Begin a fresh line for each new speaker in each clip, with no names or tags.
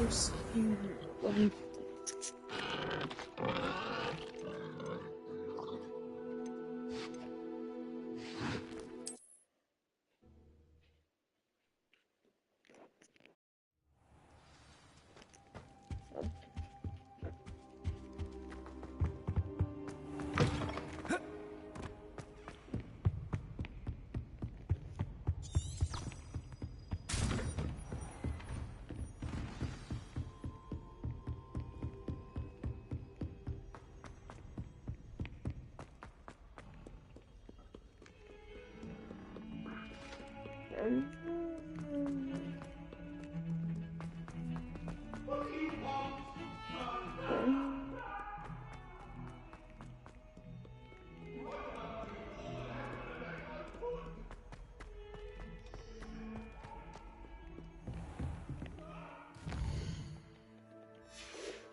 Yes, you believe.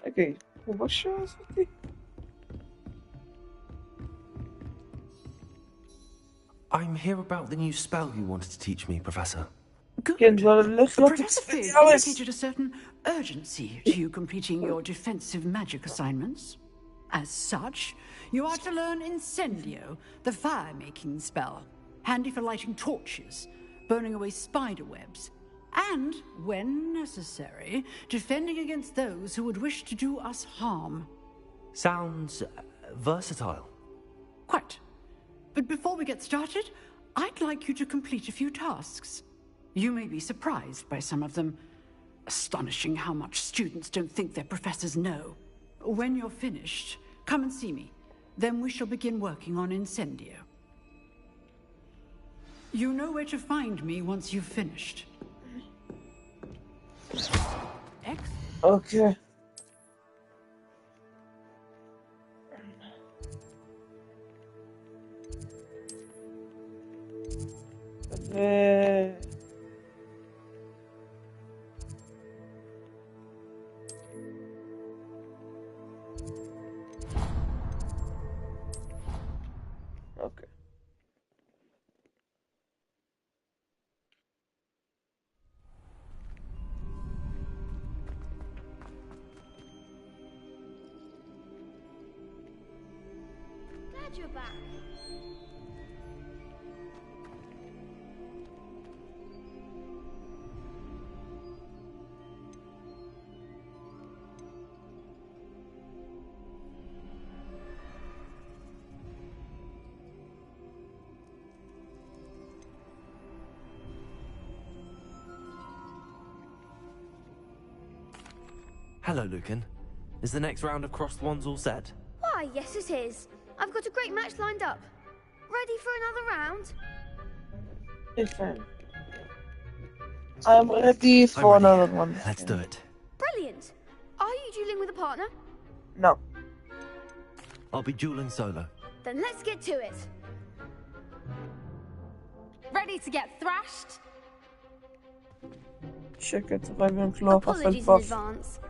Okay, what's yours?
I'm here about the new spell you wanted to teach me, Professor.
Good.
Professor
Fizz indicated a certain urgency to you completing your defensive magic assignments. As such, you are to learn Incendio, the fire-making spell, handy for lighting torches, burning away spider webs, and, when necessary, defending against those who would wish to do us harm.
Sounds versatile.
Quite. But before we get started, I'd like you to complete a few tasks. You may be surprised by some of them. Astonishing how much students don't think their professors know. When you're finished, come and see me. Then we shall begin working on Incendio. You know where to find me once you've finished.
Okay. Okay.
Glad you're back.
Hello, Lucan. Is the next round of Crossed Wands all set?
Why, yes it is. I've got a great match lined up. Ready for another round?
It's fine. I'm ready for
I'm ready.
another one.
Let's do it.
Brilliant. Are you dueling with a partner?
No.
I'll be dueling solo.
Then let's get to it.
Ready to get thrashed?
شركة ريفنكلو في
Apologies in
الباف.
advance.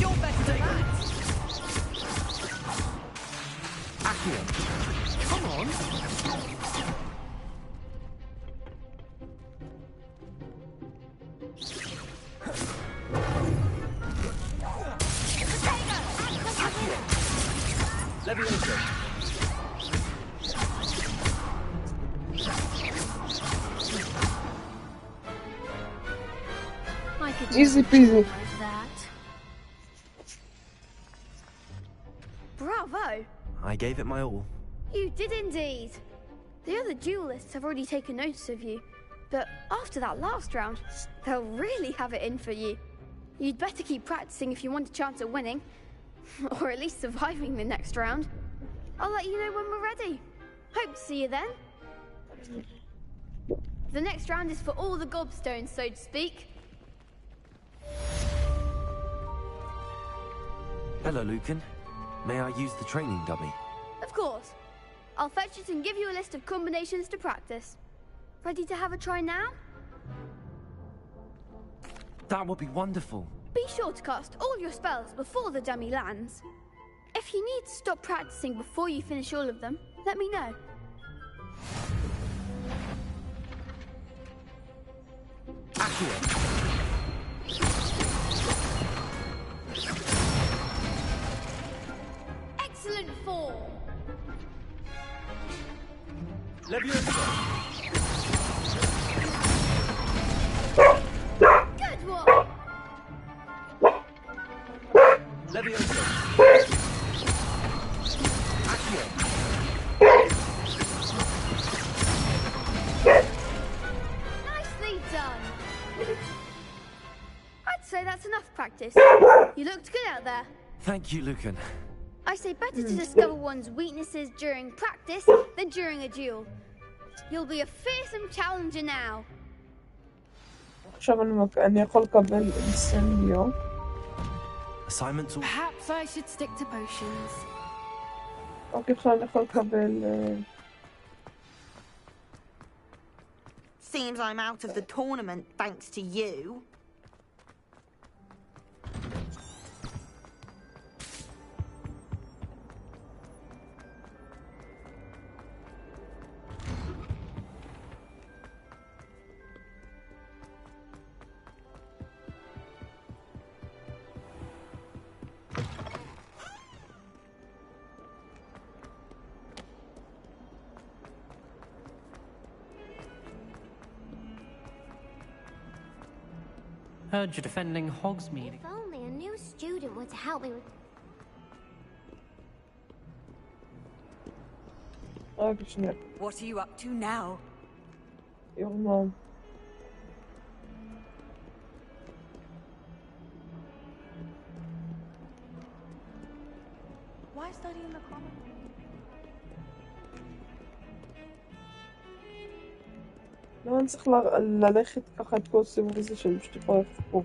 You're better than that.
Come on. Leviosa.
I could
Easy
never
peasy.
duel like that. Bravo!
I gave it my all.
You did indeed. The other duelists have already taken notice of you, but after that last round, they'll really have it in for you. You'd better keep practicing if you want a chance at winning, or at least surviving the next round. I'll let you know when we're ready. Hope to see you then. The next round is for all the gobstones, so to speak.
Hello, Lucan. May I use the training dummy?
Of course. I'll fetch it and give you a list of combinations to practice. Ready to have a try now?
That would be wonderful.
Be sure to cast all your spells before the dummy lands. If you need to stop practicing before you finish all of them, let me know.
Excellent form.
Good one! Nicely done! I'd say that's enough practice. You looked good out there.
Thank you, Lucan.
I say better to discover one's weaknesses during practice than during a duel. You'll be a fearsome challenger now.
עכשיו אני יכול לקבל אינסנדיו.
Assignments all...
Perhaps I should stick to potions.
אוקיי, עכשיו אני יכול לקבל...
Seems I'm out of the tournament thanks to you.
Heard you're defending Hogsmeade.
If only a new student were to help me with...
רק שנייה.
What are you up to now?
יורמם.
Why study in the common?
לא, אני צריך ללכת ככה את כל הסיבוב הזה שאני פשוט יכולה ללכת פה.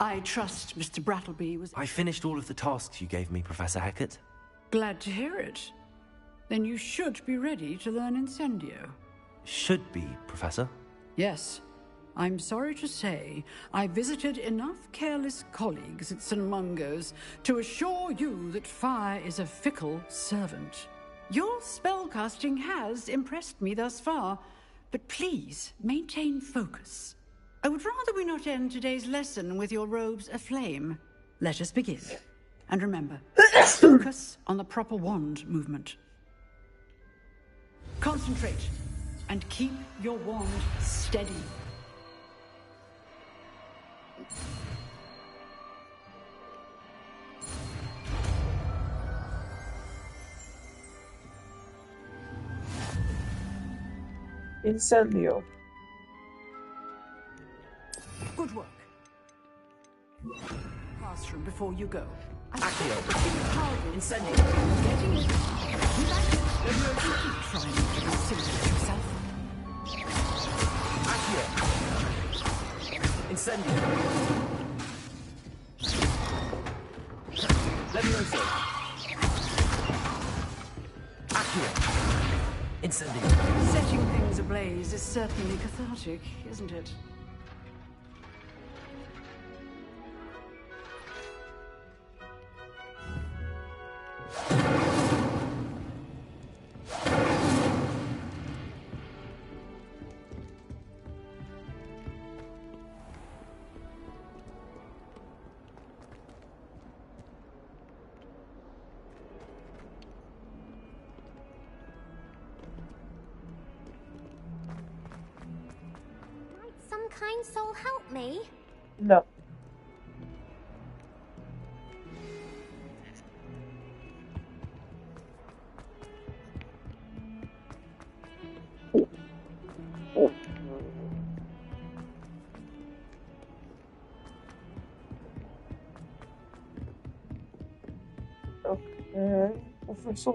I trust Mr. Brattleby was...
I finished all of the tasks you gave me, Professor Hecat.
Glad to hear it. Then you should be ready to learn Incendio.
Should be, Professor.
Yes. I'm sorry to say I visited enough careless colleagues at St. Mungo's to assure you that fire is a fickle servant. Your spellcasting has impressed me thus far, but please maintain focus. I would rather we not end today's lesson with your robes aflame. Let us begin. And remember, focus on the proper wand movement. Concentrate and keep your wand steady.
Incendio.
Good work. Classroom before you go.
Accio.
Incendio. Getting it. Keep trying to conciliate yourself.
Accio. Incendio. Levioso. Accio. Incendio.
Setting things ablaze is certainly cathartic, isn't it?
Some kind soul help me?
No. Okay, Professor...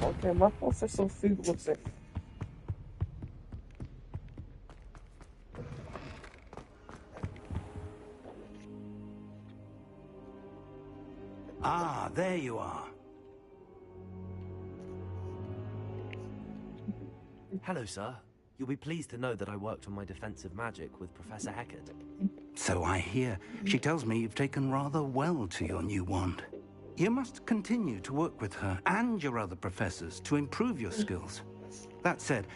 Okay, מה פרופסור פיג רוצה?
Ah, there you are.
Hello, sir. You'll be pleased to know that I worked on my defensive magic with Professor Heckard.
So I hear. She tells me you've taken rather well to your new wand. You must continue to work with her and your other professors to improve your skills. That said,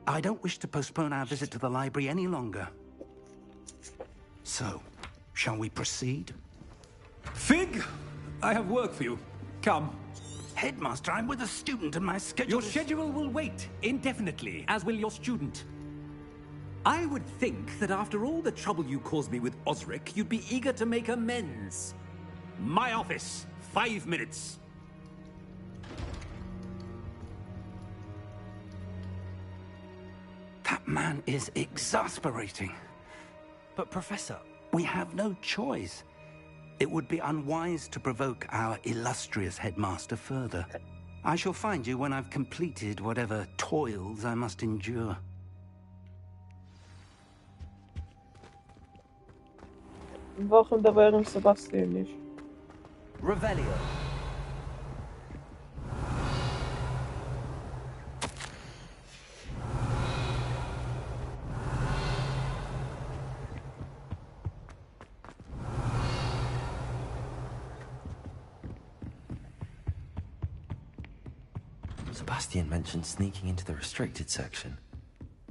I don't wish to postpone our visit to the library any longer. So, shall we proceed?
Fig! I have work for you. Come.
Headmaster, I'm with a student and my schedule
Your schedule will wait indefinitely, as will your student. I would think that after all the trouble you caused me with Osric, you'd be eager to make amends. My office, 5 minutes.
That man is exasperating.
But, Professor...
We have no choice. It would be unwise to provoke our illustrious headmaster further. I shall find you when I've completed whatever toils I must endure.
Warum dabei im Sebastian nicht?
Revelio. Sebastian mentioned sneaking into the restricted section.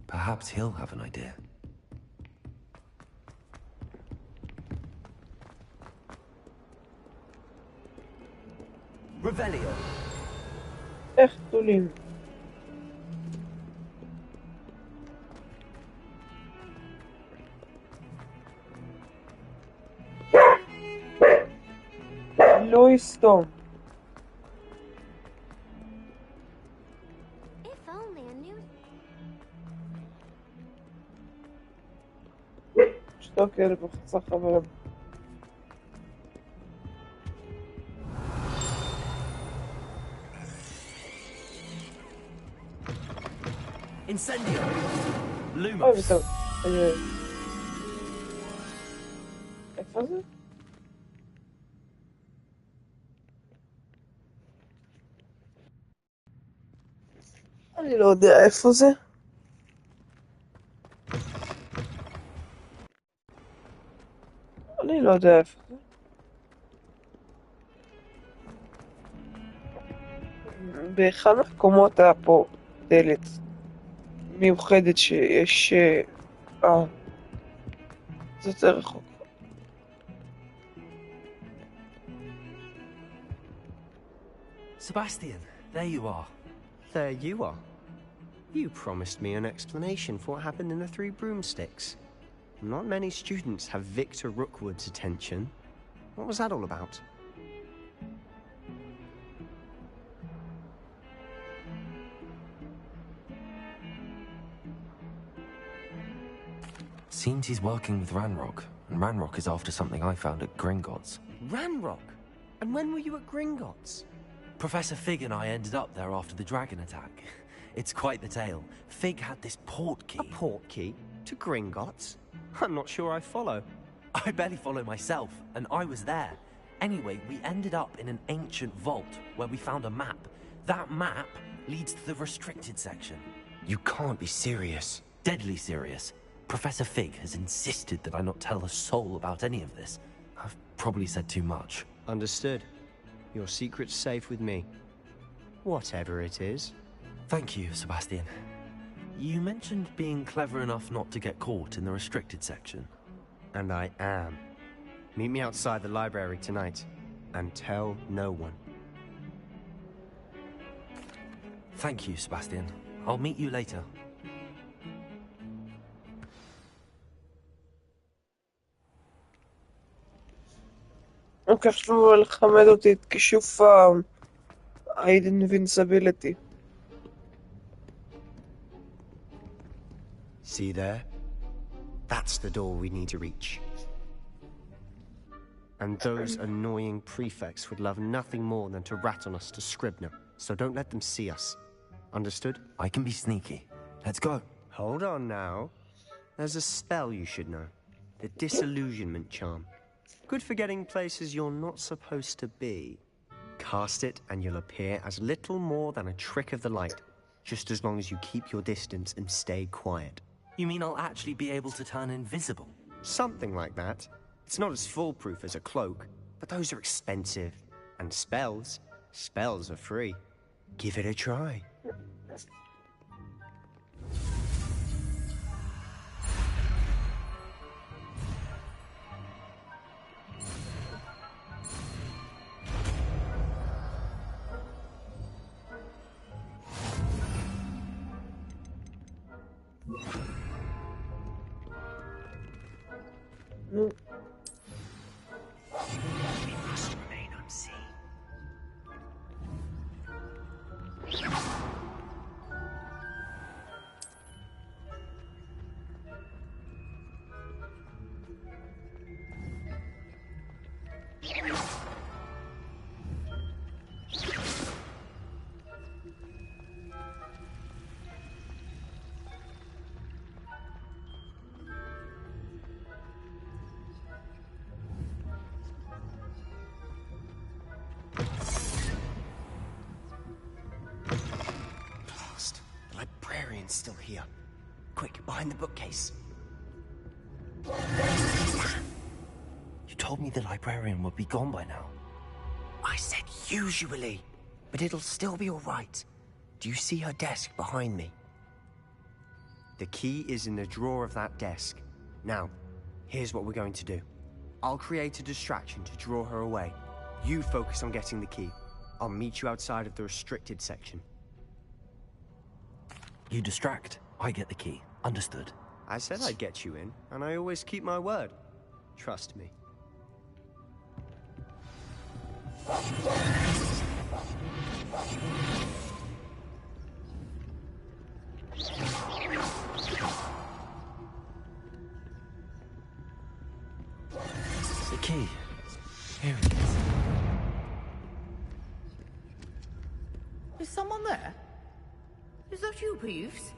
Perhaps he'll have an idea. Revelio.
Echt Tulin. Louis Stone.
If only I knew.
שטוקר בחצה חברים.
Incendio.
אוי,
Lumos.
בסדר. איפה זה? אני לא יודע איפה זה. אני לא יודע איפה זה. באחד המקומות היה פה דלת מיוחדת שיש... זה יותר רחוק.
Sebastian, there you are.
There you are. You promised me an explanation for what happened in the Three Broomsticks. Not many students have Victor Rookwood's attention. What was that all about?
Seems he's working with Ranrock, and Ranrock is after something I found at Gringotts.
Ranrock? And when were you at Gringotts?
Professor Fig and I ended up there after the dragon attack. It's quite the tale. Fig had this port key.
A port key? To Gringotts? I'm not sure I follow.
I barely follow myself, and I was there. Anyway, we ended up in an ancient vault where we found a map. That map leads to the restricted section.
You can't be serious.
Deadly serious. Professor Fig has insisted that I not tell a soul about any of this. I've probably said too much.
Understood. Your secret's safe with me. Whatever it is.
Thank you, Sebastian. You mentioned being clever enough not to get caught in the restricted section.
And I am. Meet me outside the library tonight. And tell no one.
Thank you, Sebastian. I'll meet you later.
אוקיי, עכשיו לכמד אותי את כישוף ה-invincibility.
See there? That's the door we need to reach. And those annoying prefects would love nothing more than to rat on us to Scribner, so don't let them see us. Understood?
I can be sneaky. Let's go.
Hold on now. There's a spell you should know. The Disillusionment Charm. Good for getting places you're not supposed to be. Cast it and you'll appear as little more than a trick of the light. just as long as you keep your distance and stay quiet.
You mean I'll actually be able to turn invisible?
Something like that. It's not as foolproof as a cloak, but those are expensive. And spells are free. Give it a try.
No.
We must remain unseen. Blast. The librarian's still here. Quick, behind the bookcase.
You told me the librarian would be gone by now.
I said usually, but it'll still be all right. Do you see her desk behind me? The key is in the drawer of that desk. Now, here's what we're going to do. I'll create a distraction to draw her away. You focus on getting the key. I'll meet you outside of the restricted section.
You distract, I get the key. Understood.
I said I'd get you in, and I always keep my word. Trust me.
The key. Here it is.
Is someone there? Is that you, Peeves?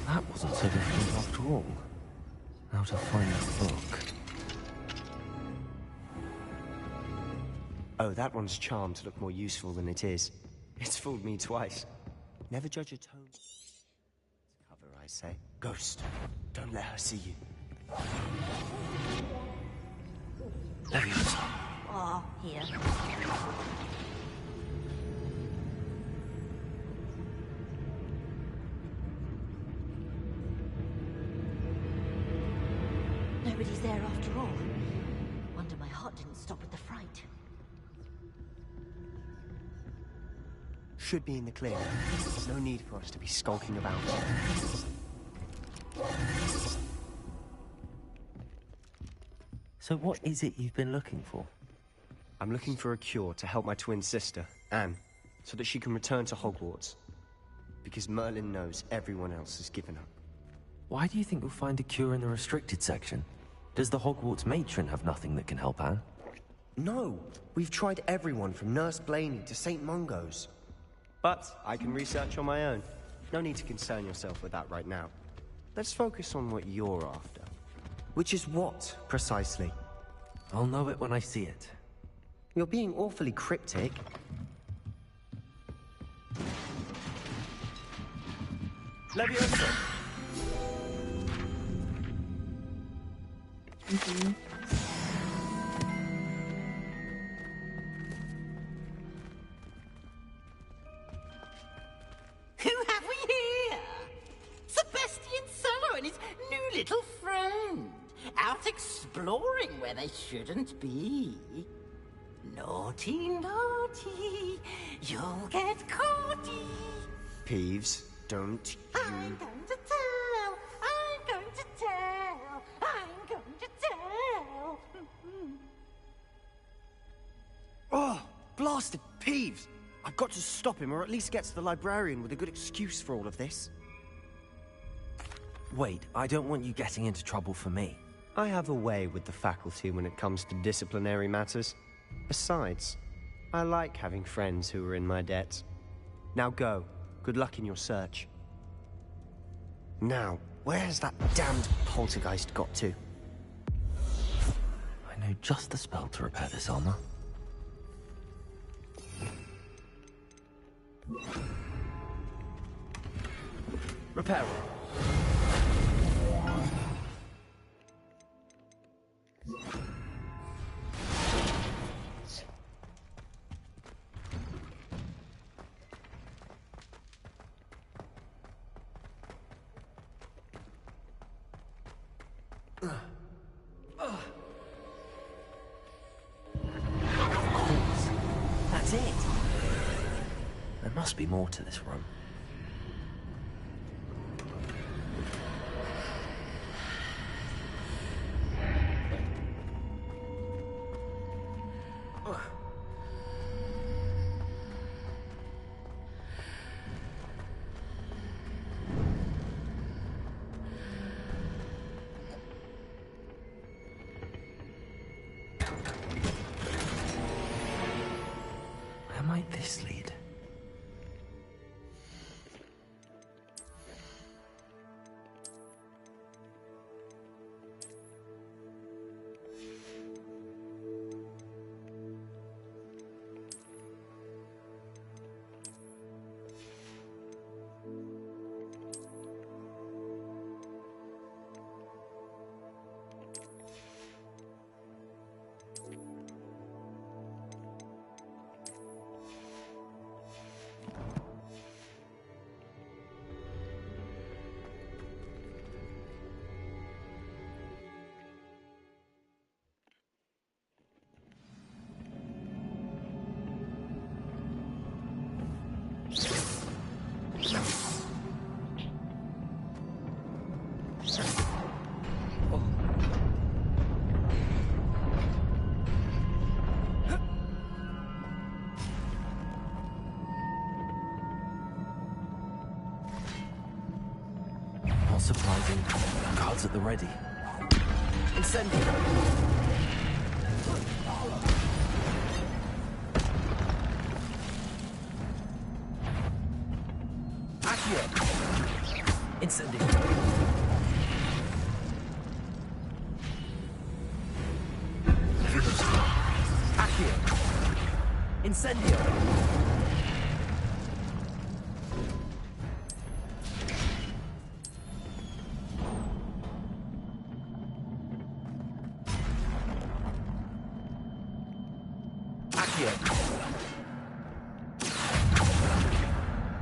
That wasn't so difficult after all. Now to find the book.
Oh, that one's charmed to look more useful than it is. It's fooled me twice. Never judge a tome. Cover, I say. Ghost, don't let her see you.
Leviosa.
Ah, here. Nobody's there after all. Wonder my heart didn't stop with the fright.
Should be in the clear. No need for us to be skulking about.
So what is it you've been looking for?
I'm looking for a cure to help my twin sister, Anne, so that she can return to Hogwarts. Because Merlin knows everyone else has given up.
Why do you think you'll find a cure in the restricted section? Does the Hogwarts matron have nothing that can help Anne?
No! We've tried everyone from Nurse Blaney to St. Mungo's. But I can research on my own. No need to concern yourself with that right now. Let's focus on what you're after. Which is what, precisely?
I'll know it when I see it.
You're being awfully cryptic. Leviosa!
Who have we here? Sebastian Sallow and his new little friend. Out exploring where they shouldn't be. Naughty, naughty, you'll get caughty.
Peeves, don't you...
I'm going to tell, I'm going to tell, I'm going to tell.
Oh, blasted Peeves! I've got to stop him, or at least get to the librarian with a good excuse for all of this.
Wait, I don't want you getting into trouble for me.
I have a way with the faculty when it comes to disciplinary matters. Besides, I like having friends who are in my debt. Now go. Good luck in your search. Now, where has that damned poltergeist got to?
know just the spell to repair this armor. Repair it. That's it. There must be more to this room. Where might this lead? Not surprising. Guards at the ready. Incendio! Accio! Incendio! Accio! Incendio!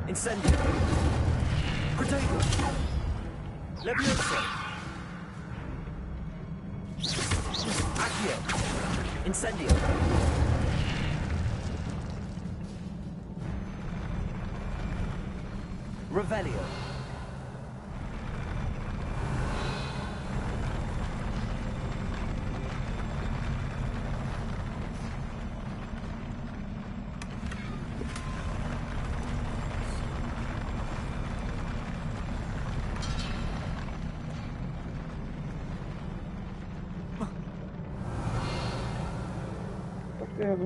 Incendio! Protego! Levioso! Accio! Incendio! Revelio!
Yeah.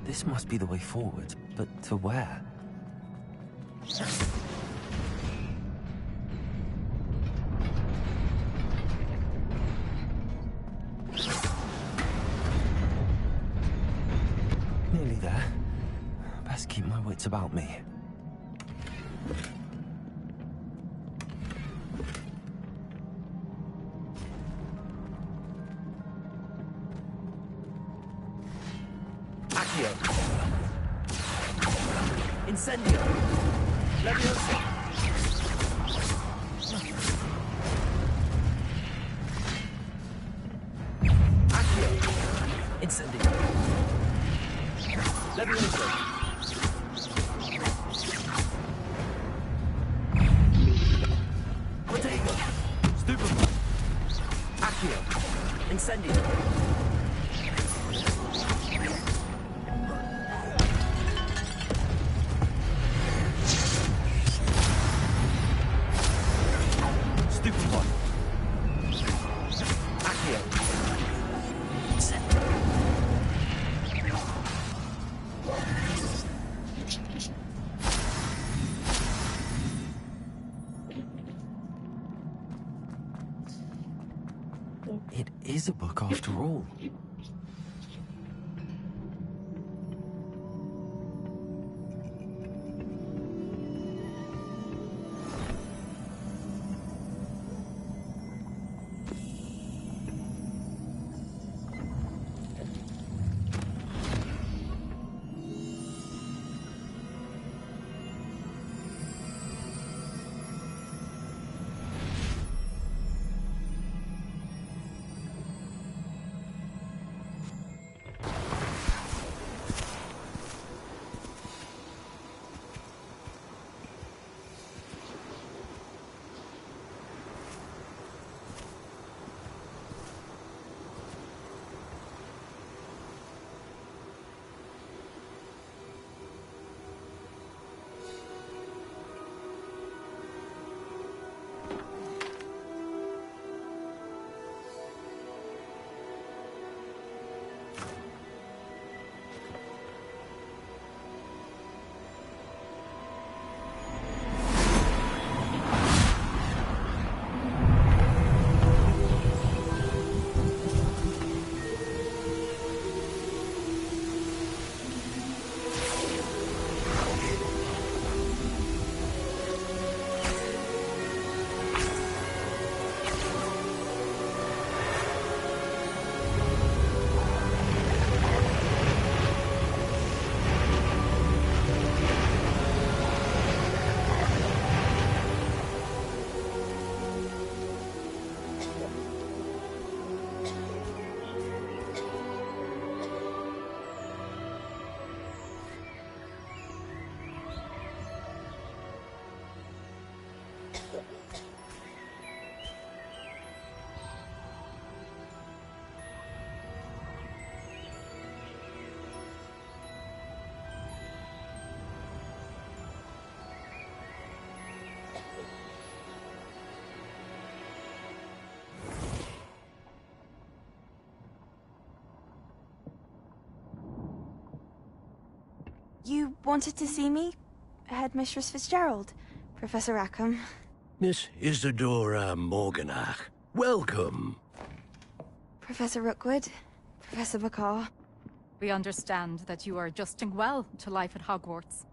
This must be the way forward, but to where? Nearly there. Best keep my wits about me. Accio! Incendio! Levioso! Accio! Incendio! Levioso! Protego! Stupefy! Accio! Incendio. Stupefy. Accio. It is a book after all.
You wanted to see me? Headmistress Fitzgerald? Professor Rackham?
Miss Isadora Morganach, welcome.
Professor Rookwood? Professor McCaw?
We understand that you are adjusting well to life at Hogwarts.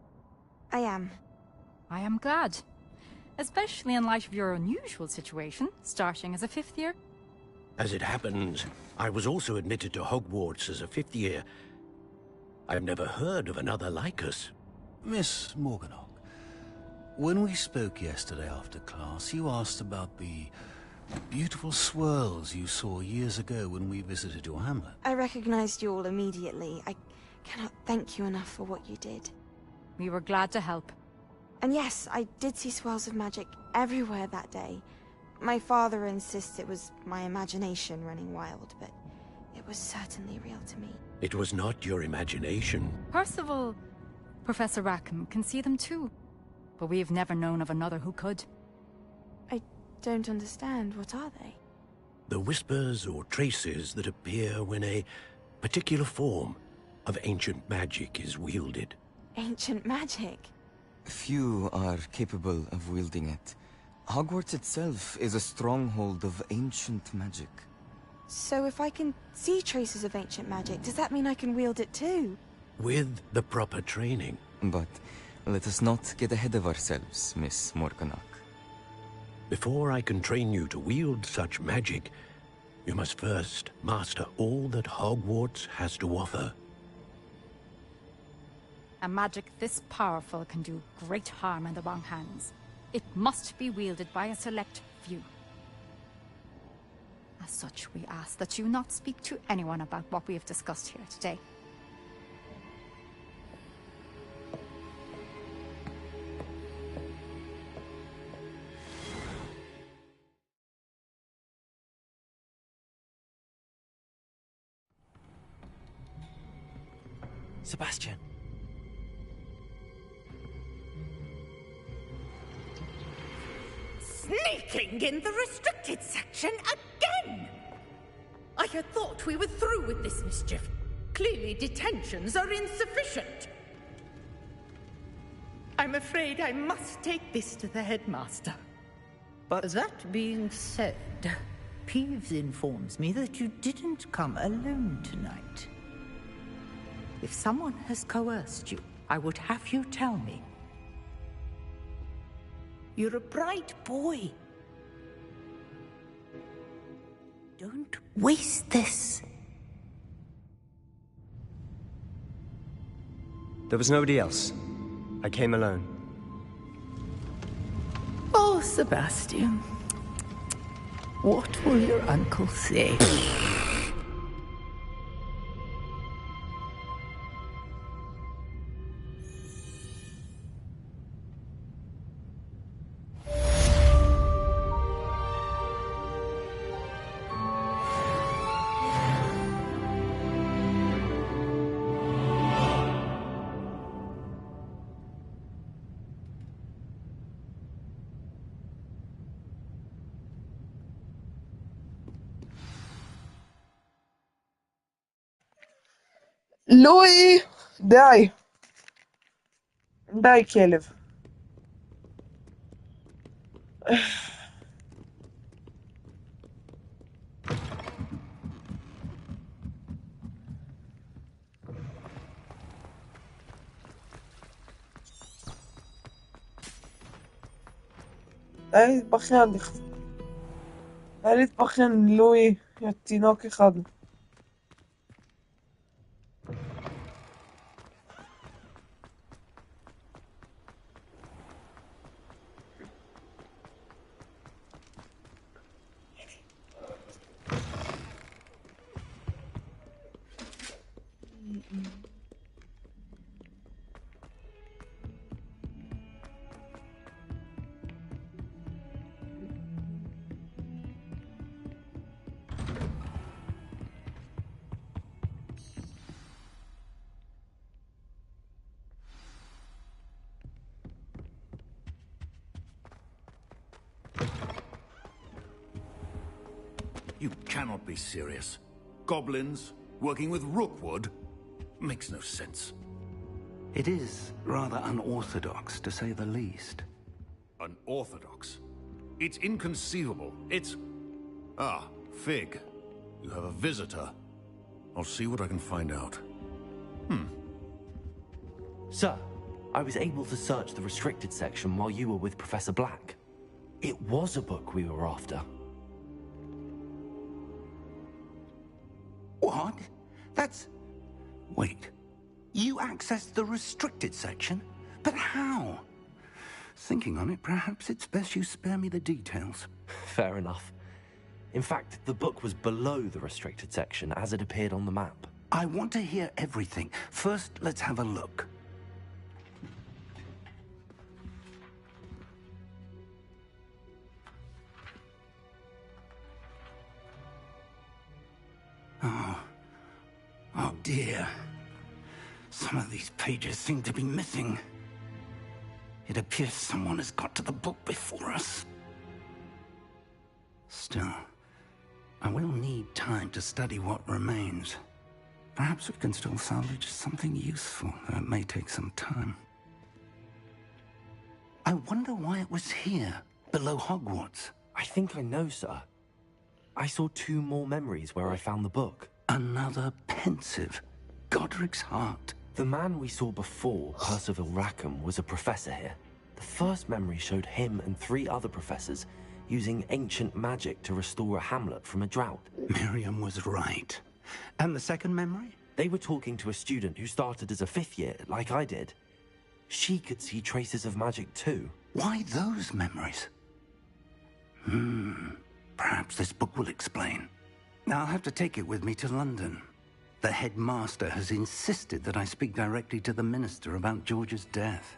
I am.
I am glad. Especially in light of your unusual situation, starting as a 5th year.
As it happens, I was also admitted to Hogwarts as a 5th year. I've never heard of another like us.
Miss Morganach, when we spoke yesterday after class, you asked about the beautiful swirls you saw years ago when we visited your hamlet.
I recognized you all immediately. I cannot thank you enough for what you did.
We were glad to help.
And yes, I did see swirls of magic everywhere that day. My father insists it was my imagination running wild, but it was certainly real to me.
It was not your imagination.
Percival, Professor Rackham can see them too. But we have never known of another who could.
I don't understand. What are they?
The whispers or traces that appear when a particular form of ancient magic is wielded.
Ancient magic?
Few are capable of wielding it. Hogwarts itself is a stronghold of ancient magic.
So if I can see traces of ancient magic, does that mean I can wield it too?
With the proper training.
But let us not get ahead of ourselves, Miss Morganach.
Before I can train you to wield such magic, you must first master all that Hogwarts has to offer.
A magic this powerful can do great harm in the wrong hands. It must be wielded by a select few. As such, we ask that you not speak to anyone about what we have discussed here today.
Sebastian.
Sneaking in the restricted section again! I had thought we were through with this mischief. Clearly detentions are insufficient. I'm afraid I must take this to the headmaster.
But that being said, Peeves informs me that you didn't come alone tonight. If someone has coerced you, I would have you tell me. You're a bright boy. Don't waste this.
There was nobody else. I came alone.
Oh, Sebastian. What will your uncle say?
לואי! די. די, כלב. די להתבכיין. די להתבכיין, לואי. יא תינוק אחד.
You cannot be serious. Goblins working with Rookwood? Makes no sense.
It is rather unorthodox, to say the least.
Unorthodox? It's inconceivable. It's... Ah, Fig. You have a visitor. I'll see what I can find out.
Sir, I was able to search the restricted section while you were with Professor Black. It was a book we were after.
What? That's... Wait. You accessed the restricted section? But how? Thinking on it, perhaps it's best you spare me the details.
Fair enough. In fact, the book was below the restricted section as it appeared on the map.
I want to hear everything. First, let's have a look. Oh dear. Some of these pages seem to be missing. It appears someone has got to the book before us. Still, I will need time to study what remains. Perhaps we can still salvage something useful, though it may take some time. I wonder why it was here, below Hogwarts.
I think I know, sir. I saw 2 more memories where I found the book.
Another pensive. Godric's heart.
The man we saw before, Percival Rackham, was a professor here. The first memory showed him and 3 other professors using ancient magic to restore a hamlet from a drought.
Miriam was right. And the second memory?
They were talking to a student who started as a 5th year, like I did. She could see traces of magic too.
Why those memories? Perhaps this book will explain. I'll have to take it with me to London. The headmaster has insisted that I speak directly to the minister about George's death.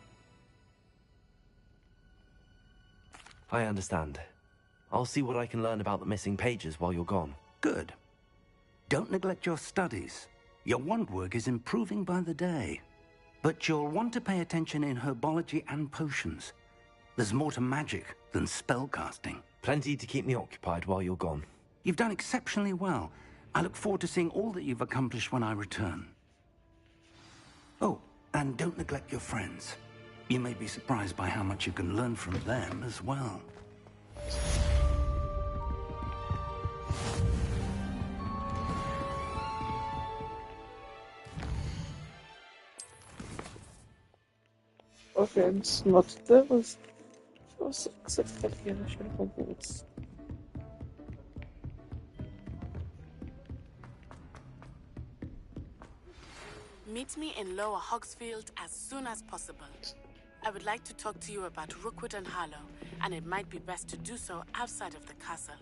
I understand. I'll see what I can learn about the missing pages while you're gone.
Good. Don't neglect your studies. Your wand work is improving by the day. But you'll want to pay attention in herbology and potions. There's more to magic than spellcasting.
Plenty to keep me occupied while you're gone.
You've done exceptionally well. I look forward to seeing all that you've accomplished when I return. Oh, and don't neglect your friends. You may be surprised by how much you can learn from them as well.
Okay, it's not there was secretaria של Hogwarts.
Meet me in Lower Hogsfield as soon as possible. I would like to talk to you about Rookwood and Harlow, and it might be best to do so outside of the castle.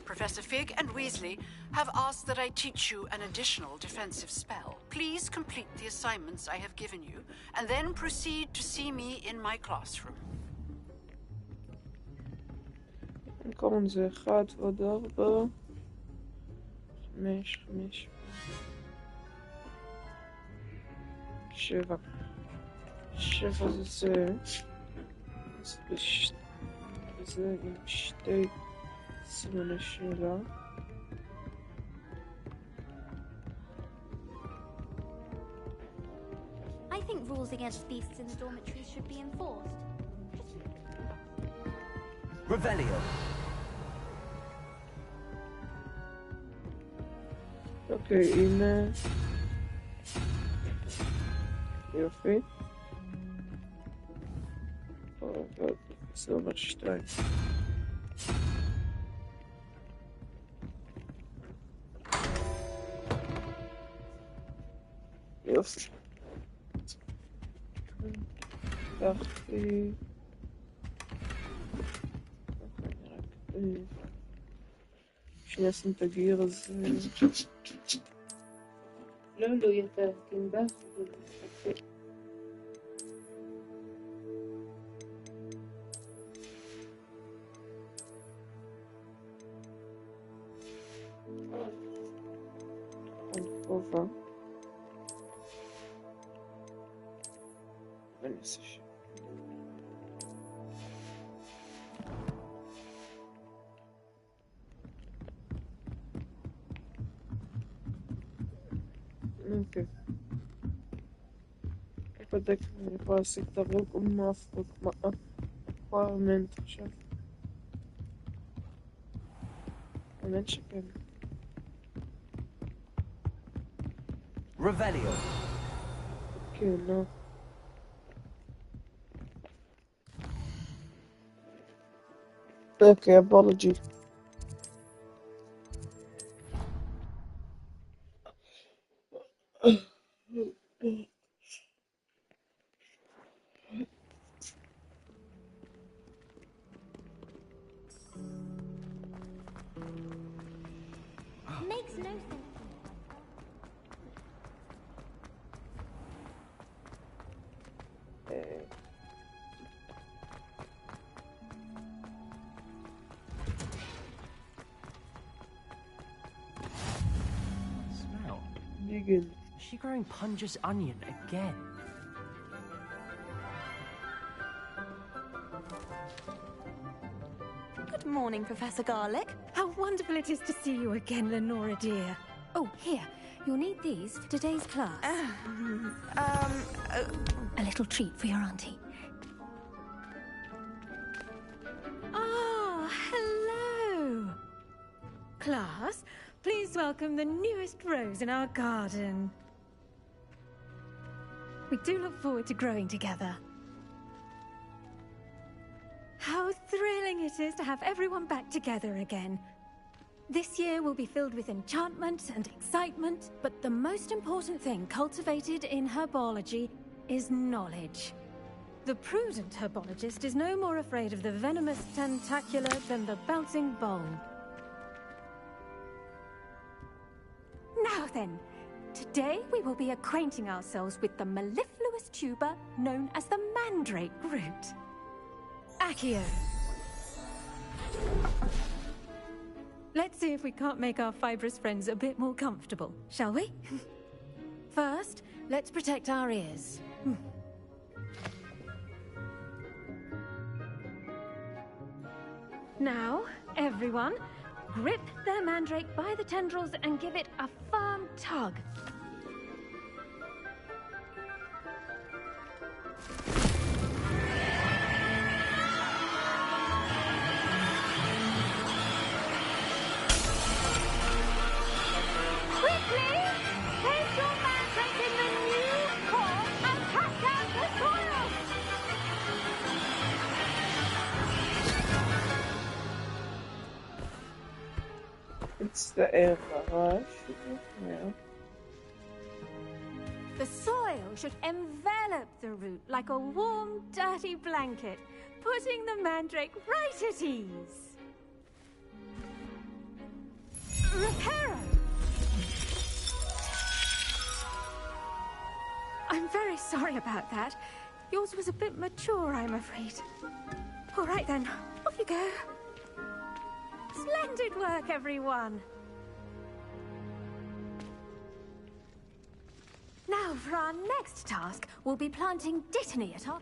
Professor Fig and Weasley have asked that I teach you an additional defensive spell. Please complete the assignments I have given you, and then proceed to see me in my classroom.
במקום זה 1 ועוד 4 5 7 7 זה זה עם 2 סימני שאלה.
I think rules against beasts in the dormitories should be enforced.
Revelio.
אוקיי, הנה. יופי. זה אומר 2. יופי. לקחתי... שנייה שים את הגיר הזה. לא יותר, כן בא. כובע. ואני אעשה שם. אוקיי. בדק אני יכולה להשיג את הרוג ומאפרמנט עכשיו. האמת שכן.
Revelio.
כן, לא. אוקיי, apology.
Makes no sense.
Smell.
Vegan.
Is she growing Punja's onion again?
Good morning, Professor Garlick.
How wonderful it is to see you again, Lenora dear. Oh, here. You'll need these for today's class. A little treat for your auntie. Ah, hello. Class, please welcome the newest rose in our garden. We do look forward to growing together. How thrilling it is to have everyone back together again. This year will be filled with enchantment and excitement, but the most important thing cultivated in herbology is knowledge. The prudent herbologist is no more afraid of the venomous tentacula than the bouncing bowl. Now then, today we will be acquainting ourselves with the mellifluous tuber known as the mandrake root. Accio. Let's see if we can't make our fibrous friends a bit more comfortable, shall we? First, let's protect our ears. Now, everyone, grip their mandrake by the tendrils and give it a firm tug. Quickly! Place your mandrake in the new form and cut down the soil!
It's the air rush. Yeah.
The soil should envelop the root like a warm, dirty blanket, putting the mandrake right at ease. Reparo! I'm very sorry about that. Yours was a bit mature, I'm afraid. All right then, off you go. Splendid work, everyone. Now, for our next task, we'll be planting dittany at our...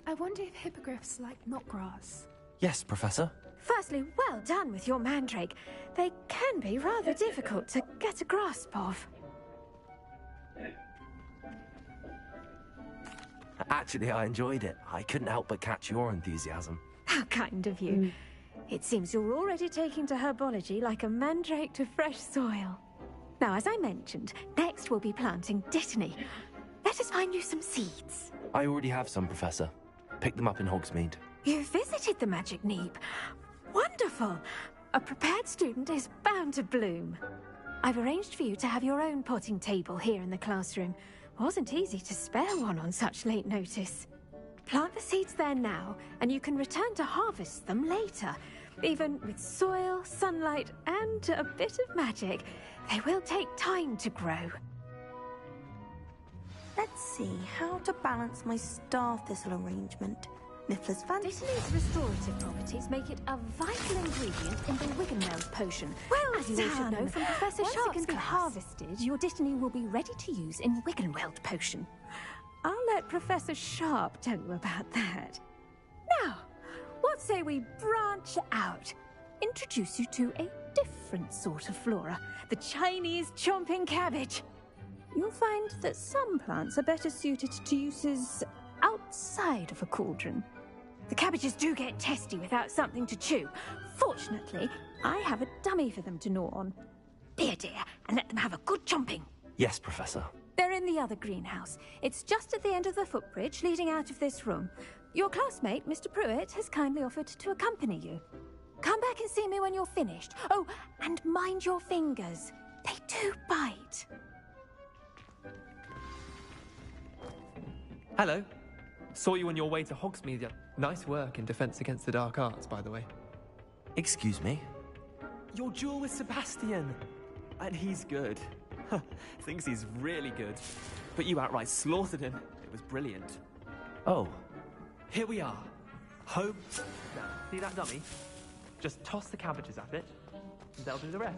I wonder if hippogriffs like knotgrass.
Yes, Professor.
Firstly, well done with your mandrake. They can be rather difficult to get a grasp of.
Actually, I enjoyed it. I couldn't help but catch your enthusiasm.
How kind of you. It seems you're already taking to herbology like a mandrake to fresh soil. Now, as I mentioned, next we'll be planting dittany. Let us find you some seeds.
I already have some, Professor. Picked them up in Hogsmeade.
You visited the Magic Neep. Wonderful! A prepared student is bound to bloom. I've arranged for you to have your own potting table here in the classroom. Wasn't easy to spare one on such late notice. Plant the seeds there now, and you can return to harvest them later. Even with soil, sunlight, and a bit of magic, they will take time to grow.
Let's see how to balance my star thistle arrangement. Mifflin's fancy.
Dittany's restorative properties make it a vital ingredient in the Wiggenweld potion. Well, as you all should know from Professor Sharp's
Once it can be
harvested, your dittany will be ready to use in Wiggenweld potion. I'll let Professor Sharp tell you about that. Now, what say we branch out? Introduce you to a different sort of flora, the Chinese chomping cabbage. You'll find that some plants are better suited to uses outside of a cauldron. The cabbages do get testy without something to chew. Fortunately, I have a dummy for them to gnaw on. Be a dear and let them have a good chomping.
Yes, Professor.
They're in the other greenhouse. It's just at the end of the footbridge leading out of this room. Your classmate, Mr. Pruitt, has kindly offered to accompany you. Come back and see me when you're finished. Oh, and mind your fingers. They do bite.
Hello. Saw you on your way to Hogsmeade. Nice work in Defense Against the Dark Arts, by the way.
Excuse me?
Your duel with Sebastian. And he's good. Thinks he's really good. But you outright slaughtered him. It was brilliant.
Oh.
Here we are. Home. Now, see that dummy? Just toss the cabbages at it, and they'll do the rest.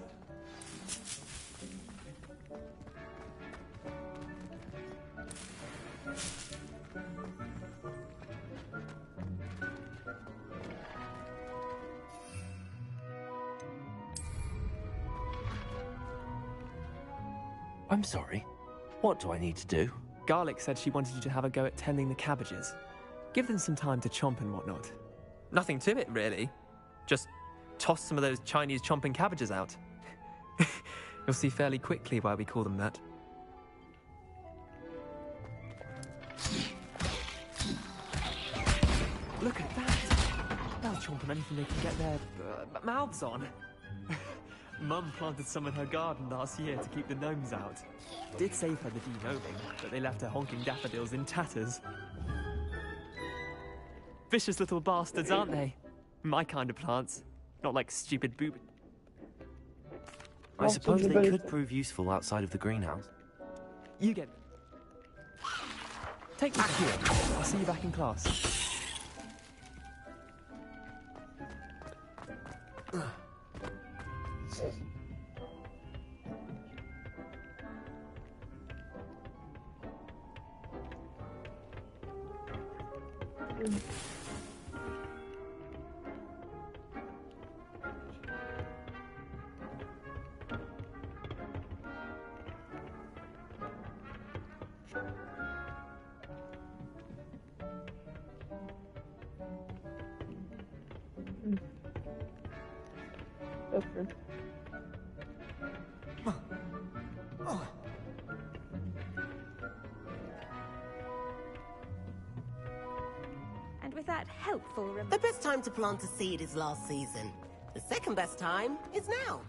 I'm sorry. What do I need to do?
Garlic said she wanted you to have a go at tending the cabbages. Give them some time to chomp and whatnot. Nothing to it, really. Just toss some of those Chinese chomping cabbages out. You'll see fairly quickly why we call them that. Look at that! They'll chomp on anything they can get their mouths on. Mum planted some in her garden last year to keep the gnomes out. Did save her the de-gnoming, but they left her honking daffodils in tatters. Vicious little bastards, aren't they? My kind of plants. Not like stupid boob...
I suppose they could prove useful outside of the greenhouse.
You get them. Take me here. I'll see you back in class.
Okay.
And with that helpful
The best time to plant a seed is last season. The second best time is now.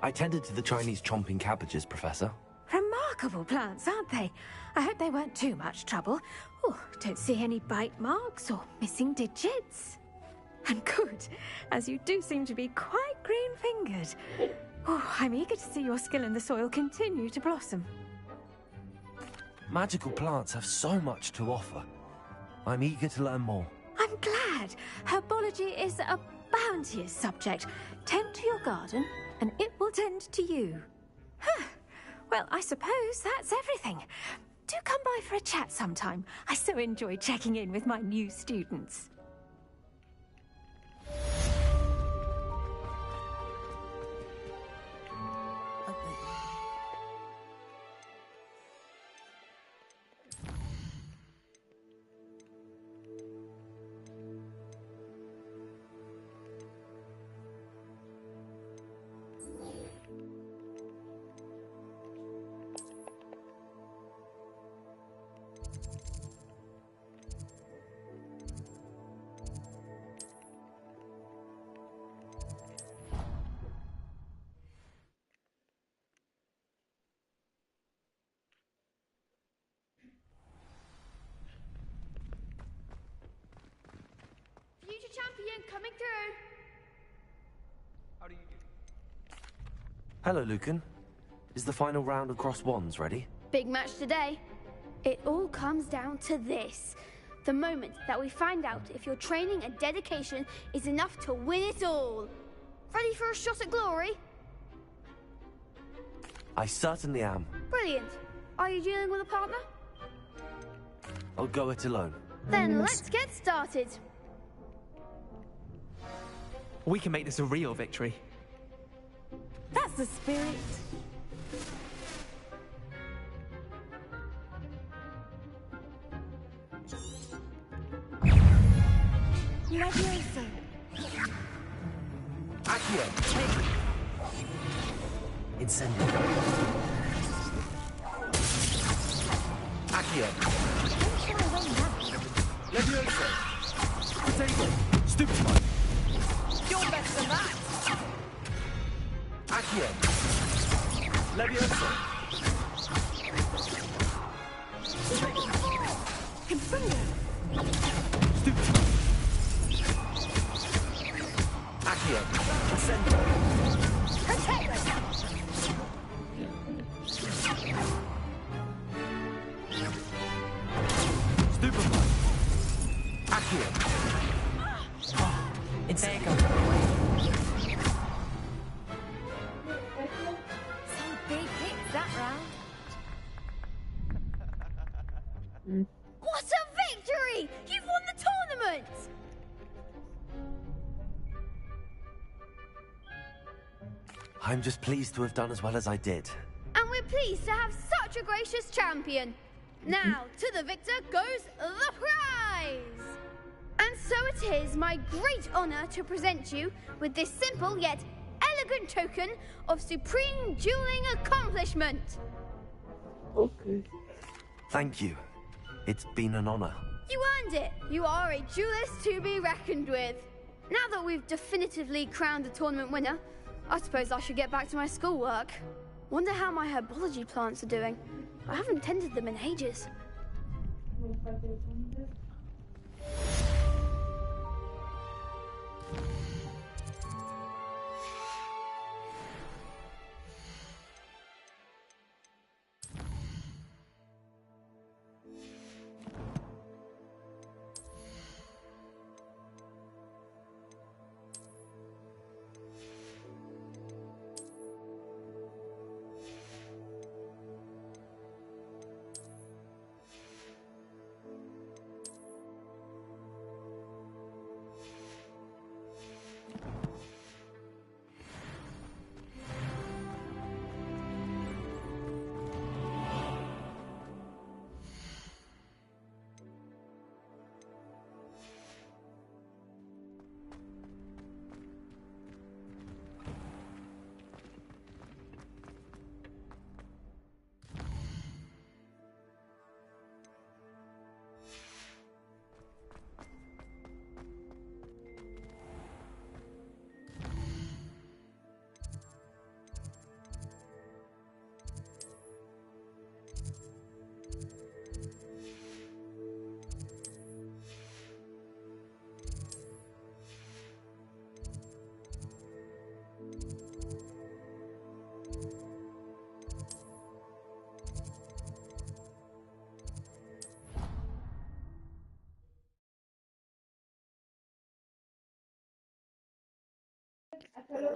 I tended to the Chinese chomping cabbages, Professor.
Remarkable plants, aren't they? I hope they weren't too much trouble. Oh, don't see any bite marks or missing digits. And good, as you do seem to be quite green-fingered. Oh, I'm eager to see your skill in the soil continue to blossom.
Magical plants have so much to offer. I'm eager to learn more.
I'm glad. Herbology is a bounteous subject. Tend to your garden, and it will tend to you. Huh. Well, I suppose that's everything. Do come by for a chat sometime. I so enjoy checking in with my new students.
Future champion coming through.
How do you do?
Hello, Lucan. Is the final round of cross wands ready?
Big match today. It all comes down to this. The moment that we find out if your training and dedication is enough to win it all. Ready for a shot at glory?
I certainly am.
Brilliant. Are you dealing with a partner?
I'll go it alone.
Then let's get started.
We can make this a real victory.
That's the spirit.
Levioso.
Accio! Incendio. Accio! Levioso! Potato! Stupefy!
You're better than that!
Accio! Levioso!
Confringo!
Stupefy! Accio! Incendio!
Protect!
Stupefy! Accio! Incendio!
Some big hits that round.
What a victory! You've won the tournament!
I'm just pleased to have done as well as I did.
And we're pleased to have such a gracious champion. Now, to the victor goes the prize! And so it is my great honor to present you with this simple yet elegant token of supreme dueling accomplishment.
Okay.
Thank you. It's been an honor.
You earned it. You are a duelist to be reckoned with. Now that we've definitively crowned the tournament winner, I suppose I should get back to my schoolwork. Wonder how my herbology plants are doing. I haven't tended them in ages.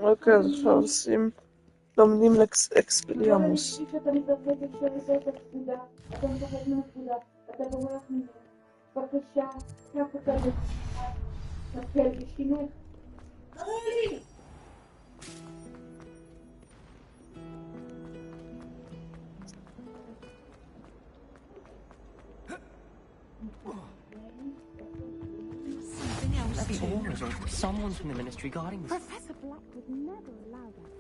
Ok, sim. Domnim lex expelliarmus.
Bloody auras, or someone from the ministry guarding them.
Professor Black would never allow that.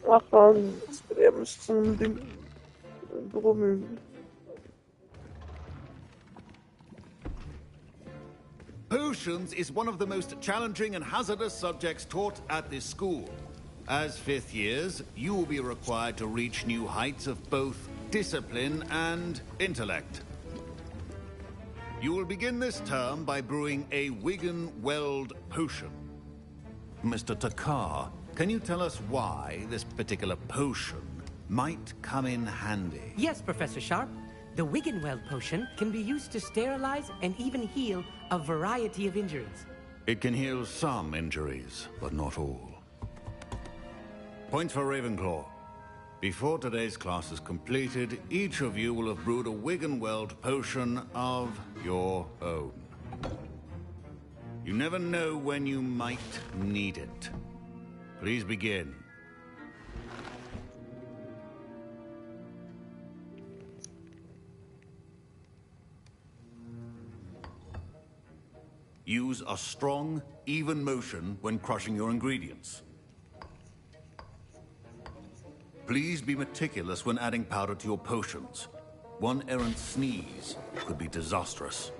Ach, expelliarmus zum Ding. Brummeln.
Potions is one of the most challenging and hazardous subjects taught at this school. As fifth years, you will be required to reach new heights of both discipline and intellect. You will begin this term by brewing a Wigan-Weld potion. Mr. Takar, can you tell us why this particular potion might come in handy?
Yes, Professor Sharp. The Wigan-Weld potion can be used to sterilize and even heal a variety of injuries.
It can heal some injuries, but not all. Point for Ravenclaw. Before today's class is completed, each of you will have brewed a Wigan-Weld potion of your own. You never know when you might need it. Please begin. Use a strong, even motion when crushing your ingredients. Please be meticulous when adding powder to your potions. One errant sneeze could be disastrous.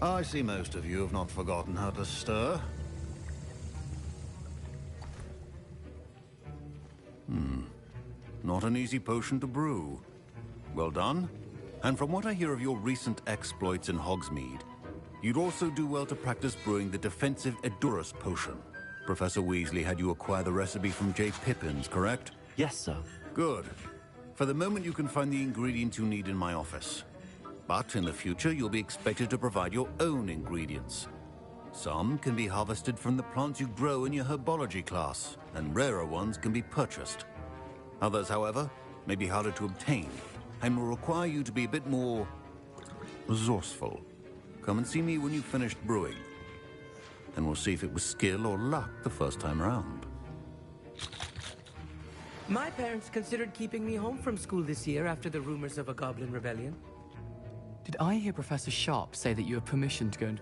I see most of you have not forgotten how to stir. Not an easy potion to brew. Well done. And from what I hear of your recent exploits in Hogsmeade, you'd also do well to practice brewing the defensive Edurus potion. Professor Weasley had you acquire the recipe from J. Pippins, correct?
Yes, sir.
Good. For the moment, you can find the ingredients you need in my office. But in the future, you'll be expected to provide your own ingredients. Some can be harvested from the plants you grow in your herbology class, and rarer ones can be purchased. Others, however, may be harder to obtain, and will require you to be a bit more resourceful. Come and see me when you've finished brewing.
and we'll see if it was skill or luck the first time around.
My parents considered keeping me home from school this year after the rumors of a goblin rebellion.
Did I hear Professor Sharp say that you have permission to go and...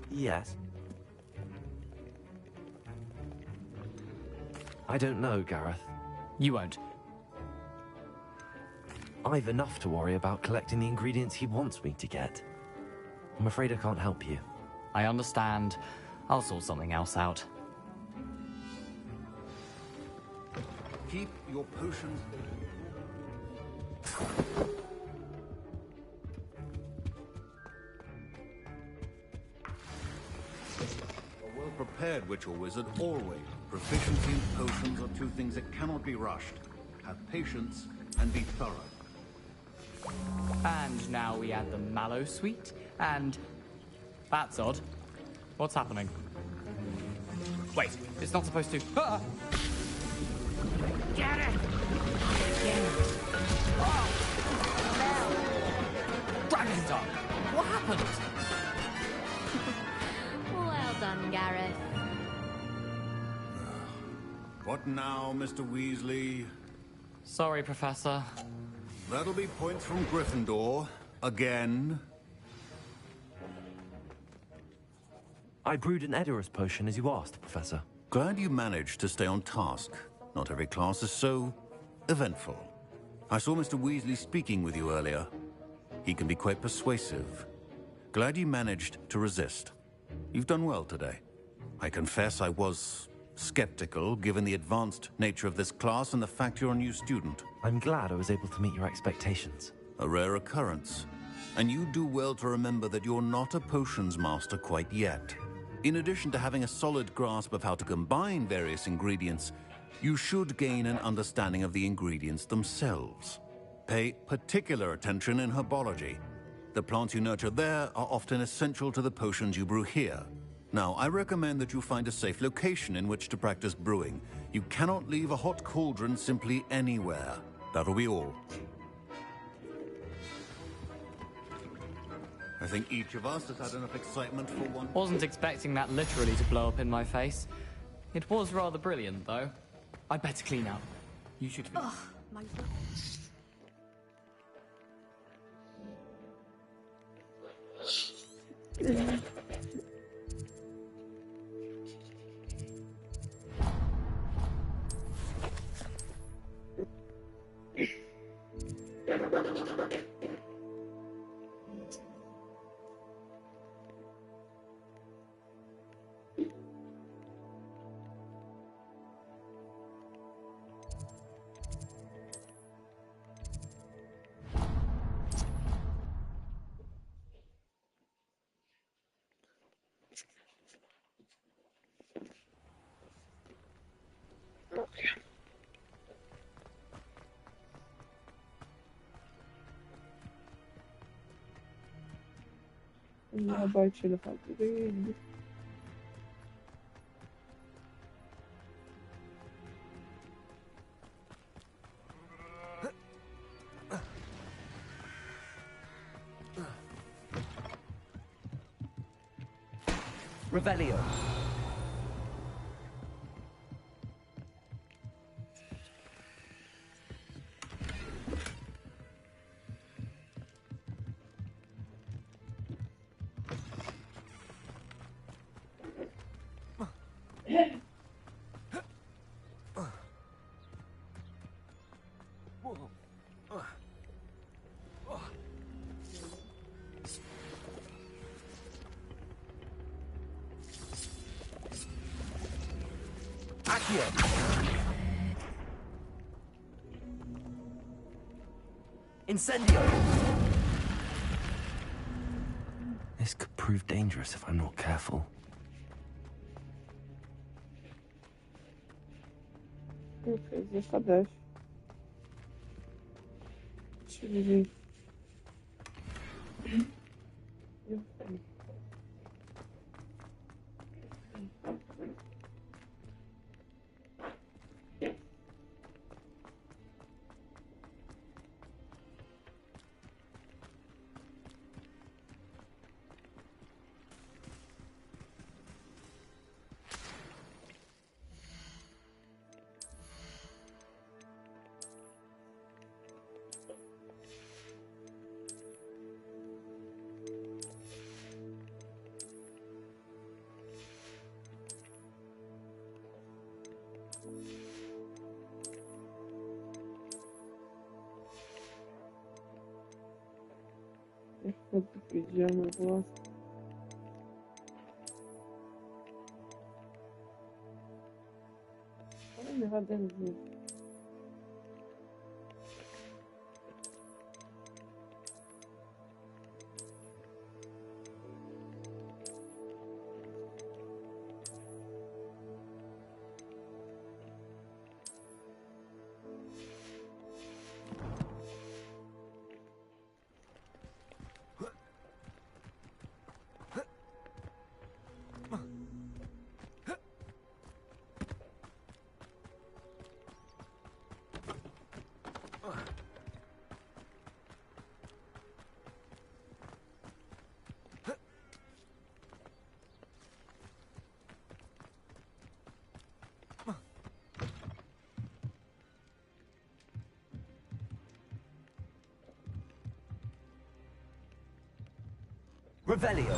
Yes. I don't know, Gareth.
You won't.
I've enough to worry about collecting the ingredients he wants me to get. I'm afraid I can't help you.
I understand. I'll sort something else out.
Keep your potions... A well-prepared witch or wizard always. Proficiency and potions are two things that cannot be rushed. Have patience and be thorough.
And now we add the mallow sweet, and... That's odd. What's happening? Wait, it's not supposed to... Ah!
Get it!
Dragon's Tongue! What happened?
Well done, Gareth.
What now, Mr. Weasley?
Sorry, Professor.
That'll be points from Gryffindor. Again.
I brewed an Edorus potion as you asked, Professor.
Glad you managed to stay on task. Not every class is so eventful. I saw Mr. Weasley speaking with you earlier. He can be quite persuasive. Glad you managed to resist. You've done well today. I confess I was skeptical, given the advanced nature of this class and the fact you're a new student.
I'm glad I was able to meet your expectations.
A rare occurrence. And you do well to remember that you're not a potions master quite yet. In addition to having a solid grasp of how to combine various ingredients, you should gain an understanding of the ingredients themselves. Pay particular attention in herbology. The plants you nurture there are often essential to the potions you brew here. Now, I recommend that you find a safe location in which to practice brewing. You cannot leave a hot cauldron simply anywhere. That'll be all. I think each of us has had enough excitement for one.
Wasn't expecting that literally to blow up in my face. It was rather brilliant, though. I'd better clean up. You should...
Ugh, my...
Ja, bald schöne Fahrt.
Revelio. Incendio!
This could prove dangerous if I'm not careful.
Okay, zapadać. Czyli... Hadi pijama var. Ne kadar güzel.
Revelio.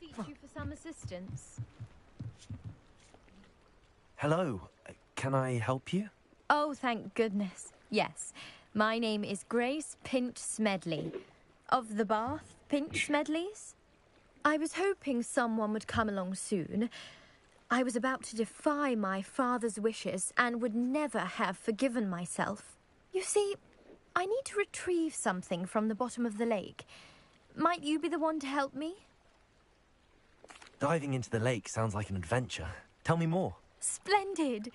Beseech you for some assistance.
Hello. Can I help you?
Oh, thank goodness. Yes. My name is Grace Pinch Smedley. Of the Bath Pinch Smedleys? I was hoping someone would come along soon. I was about to defy my father's wishes and would never have forgiven myself. You see, I need to retrieve something from the bottom of the lake. Might you be the one to help me?
Diving into the lake sounds like an adventure. Tell me more.
Splendid.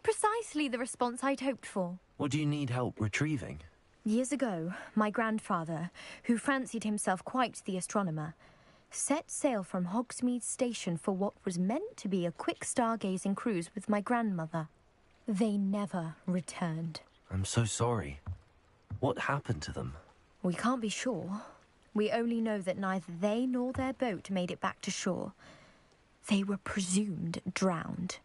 Precisely the response I'd hoped for.
What do you need help retrieving?
Years ago, my grandfather, who fancied himself quite the astronomer, set sail from Hogsmeade Station for what was meant to be a quick stargazing cruise with my grandmother. They never returned.
I'm so sorry. What happened to them?
We can't be sure. We only know that neither they nor their boat made it back to shore. They were presumed drowned.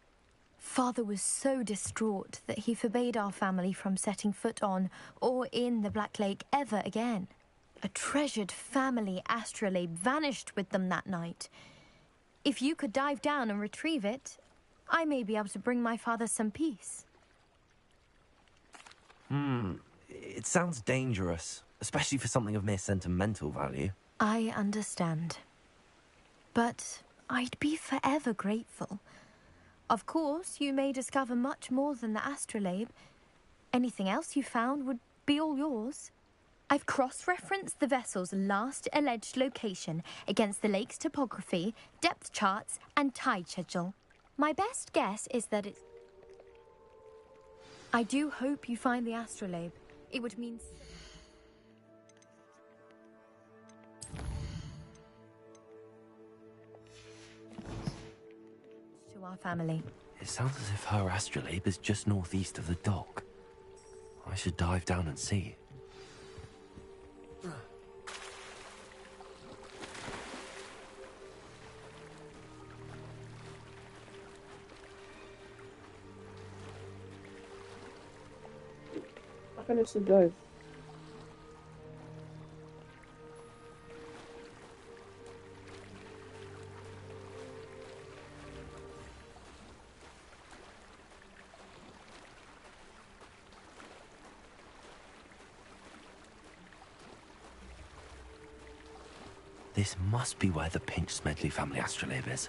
Father was so distraught that he forbade our family from setting foot on or in the Black Lake ever again. A treasured family astrolabe vanished with them that night. If you could dive down and retrieve it, I may be able to bring my father some peace.
It sounds dangerous, especially for something of mere sentimental value.
I understand. But I'd be forever grateful. Of course, you may discover much more than the astrolabe. Anything else you found would be all yours. I've cross-referenced the vessel's last alleged location against the lake's topography, depth charts, and tide schedule. My best guess is that it's... I do hope you find the astrolabe. It would mean... to our family.
It sounds as if her astrolabe is just northeast of the dock. I should dive down and see.
I finished the dive.
This must be where the Pinch Smedley family astrolabe is.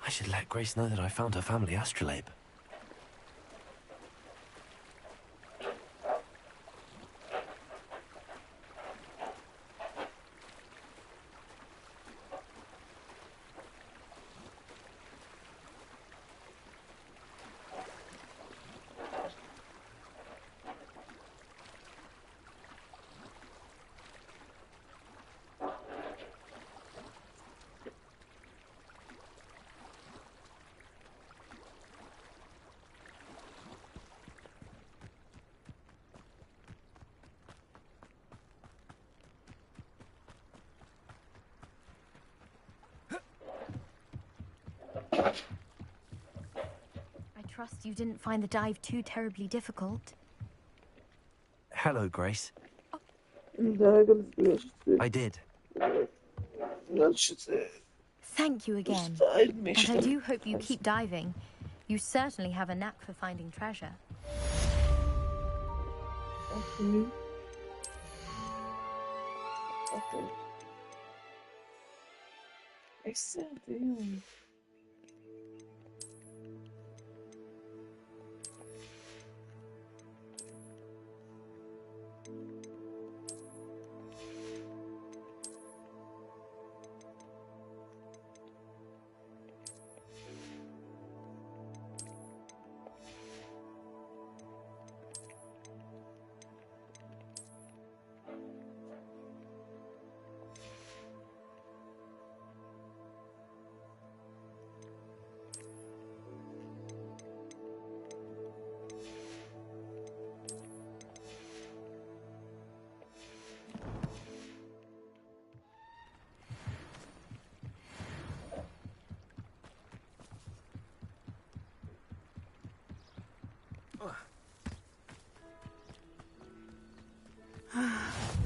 I should let Grace know that I found her family astrolabe.
I trust you didn't find the dive too terribly difficult.
Hello, Grace. I did.
Thank you again. And I do hope you keep diving. You certainly have a knack for finding treasure.
Okay. I said, damn.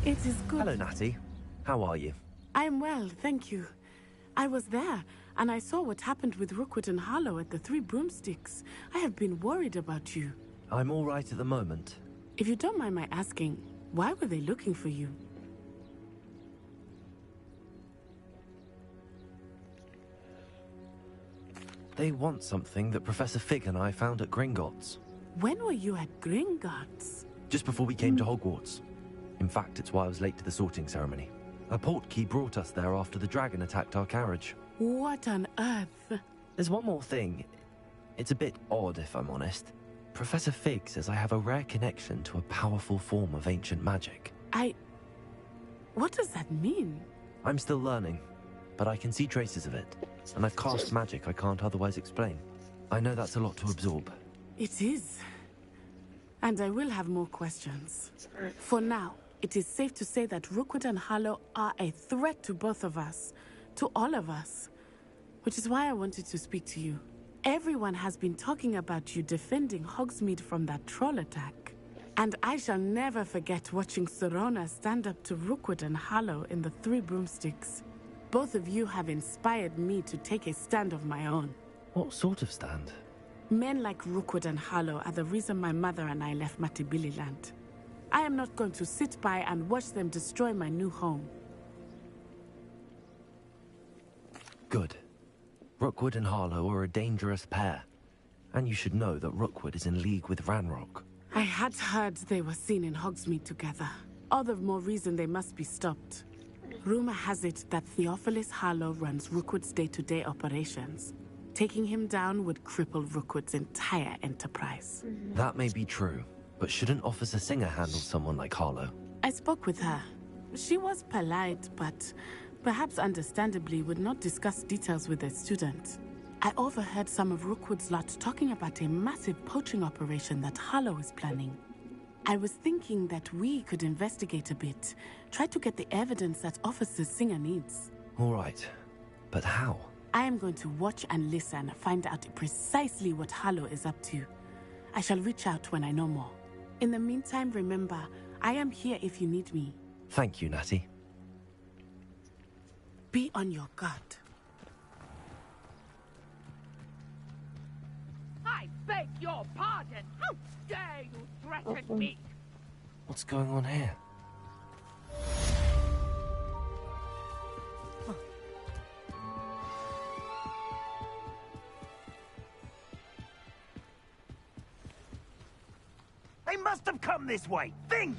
It is good.
Hello, Natty. How are you?
I'm well, thank you. I was there, and I saw what happened with Rookwood and Harlow at the Three Broomsticks. I have been worried about you.
I'm all right at the moment.
If you don't mind my asking, why were they looking for you?
They want something that Professor Fig and I found at Gringotts.
When were you at Gringotts?
Just before we came to Hogwarts. In fact, it's why I was late to the sorting ceremony. A portkey brought us there after the dragon attacked our carriage.
What on earth?
There's one more thing. It's a bit odd, if I'm honest. Professor Fig says I have a rare connection to a powerful form of ancient magic.
What does that mean?
I'm still learning, but I can see traces of it. And I've cast magic I can't otherwise explain. I know that's a lot to absorb.
It is. And I will have more questions. For now, it is safe to say that Rookwood and Harlow are a threat to both of us. To all of us. Which is why I wanted to speak to you. Everyone has been talking about you defending Hogsmeade from that troll attack. And I shall never forget watching Serona stand up to Rookwood and Harlow in the Three Broomsticks. Both of you have inspired me to take a stand of my own.
What sort of stand?
Men like Rookwood and Harlow are the reason my mother and I left Matibililand. I am not going to sit by and watch them destroy my new home.
Good. Rookwood and Harlow are a dangerous pair. And you should know that Rookwood is in league with Ranrock.
I had heard they were seen in Hogsmeade together. All the more reason they must be stopped. Rumor has it that Theophilus Harlow runs Rookwood's day-to-day operations. Taking him down would cripple Rookwood's entire enterprise.
That may be true, but shouldn't Officer Singer handle someone like Harlow?
I spoke with her. She was polite, but perhaps understandably would not discuss details with a student. I overheard some of Rookwood's lot talking about a massive poaching operation that Harlow is planning. I was thinking that we could investigate a bit, try to get the evidence that Officer Singer needs.
All right, but how?
I am going to watch and listen, find out precisely what Harlow is up to. I shall reach out when I know more. In the meantime, remember, I am here if you need me.
Thank you, Natty.
Be on your guard.
I beg your pardon! How dare you threaten me!
What's going on here?
must have come this way. Think!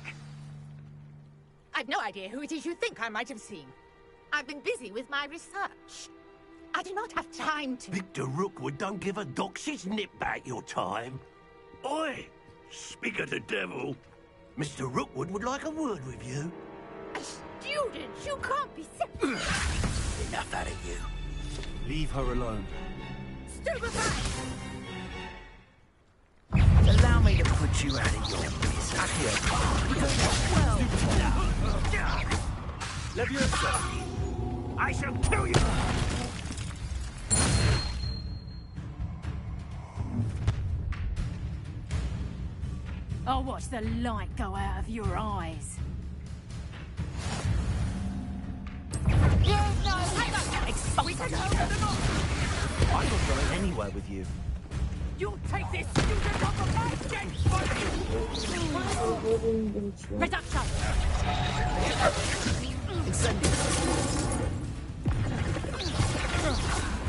I've no idea who it is you think I might have seen. I've been busy with my research. I do not have time to...
Victor Rookwood don't give a doxy's nip back your time. Oi! Speak of the devil. Mr. Rookwood would like a word with you.
A student? You can't be...
Enough out of you. Leave her alone.
Stupefy!
Allow me to put you out of your misery. Leviosa! I shall kill you!
I'll watch the light go out of your eyes.
I'm not going anywhere with you.
You'll take this student off of my desk! Reduction!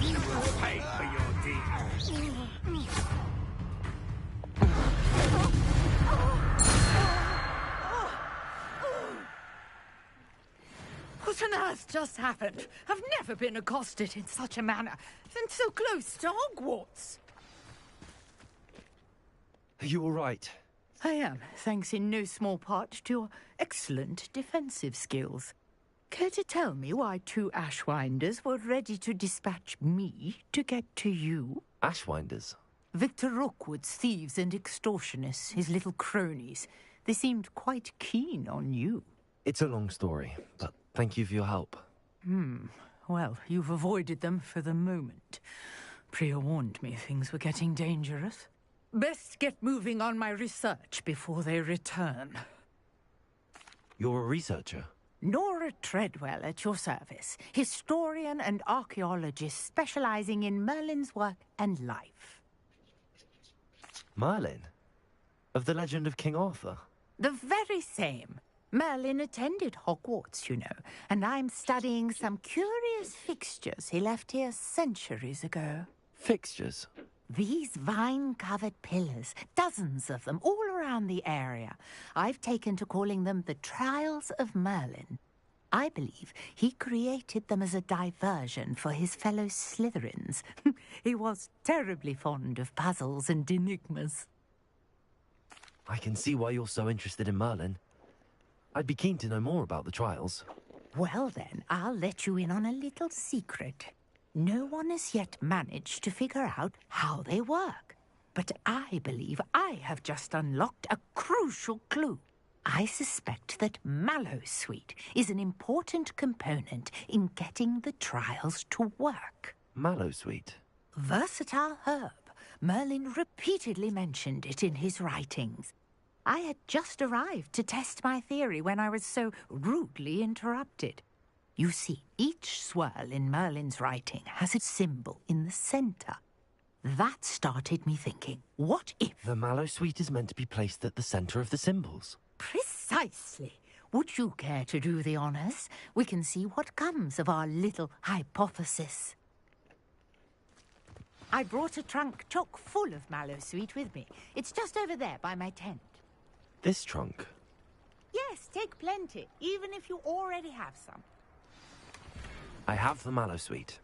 You will pay for your deeds.
What on earth just happened? I've never been accosted in such a manner, and so close to Hogwarts.
Are you all right?
I am, thanks in no small part to your excellent defensive skills. Care to tell me why 2 Ashwinders were ready to dispatch me to get to you?
Ashwinders?
Victor Rookwood's thieves and extortionists, his little cronies. They seemed quite keen on you.
It's a long story, but thank you for your help.
Well, you've avoided them for the moment. Priya warned me things were getting dangerous. Best get moving on my research before they return.
You're a researcher?
Nora Treadwell at your service, historian and archaeologist specializing in Merlin's work and life.
Merlin? Of the legend of King Arthur?
The very same. Merlin attended Hogwarts, you know, and I'm studying some curious fixtures he left here centuries ago.
Fixtures?
These vine-covered pillars, dozens of them, all around the area. I've taken to calling them the Trials of Merlin. I believe he created them as a diversion for his fellow Slytherins. He was terribly fond of puzzles and enigmas.
I can see why you're so interested in Merlin. I'd be keen to know more about the trials.
Well then, I'll let you in on a little secret. No one has yet managed to figure out how they work. But I believe I have just unlocked a crucial clue. I suspect that Mallowsweet is an important component in getting the trials to work.
Mallowsweet?
Versatile herb. Merlin repeatedly mentioned it in his writings. I had just arrived to test my theory when I was so rudely interrupted. You see, each swirl in Merlin's writing has its symbol in the center. That started me thinking, what if...
The Mallowsweet is meant to be placed at the center of the symbols.
Precisely. Would you care to do the honors? We can see what comes of our little hypothesis. I brought a trunk chock full of Mallowsweet with me. It's just over there by my tent.
This trunk?
Yes, take plenty, even if you already have some.
I have the Mallowsweet.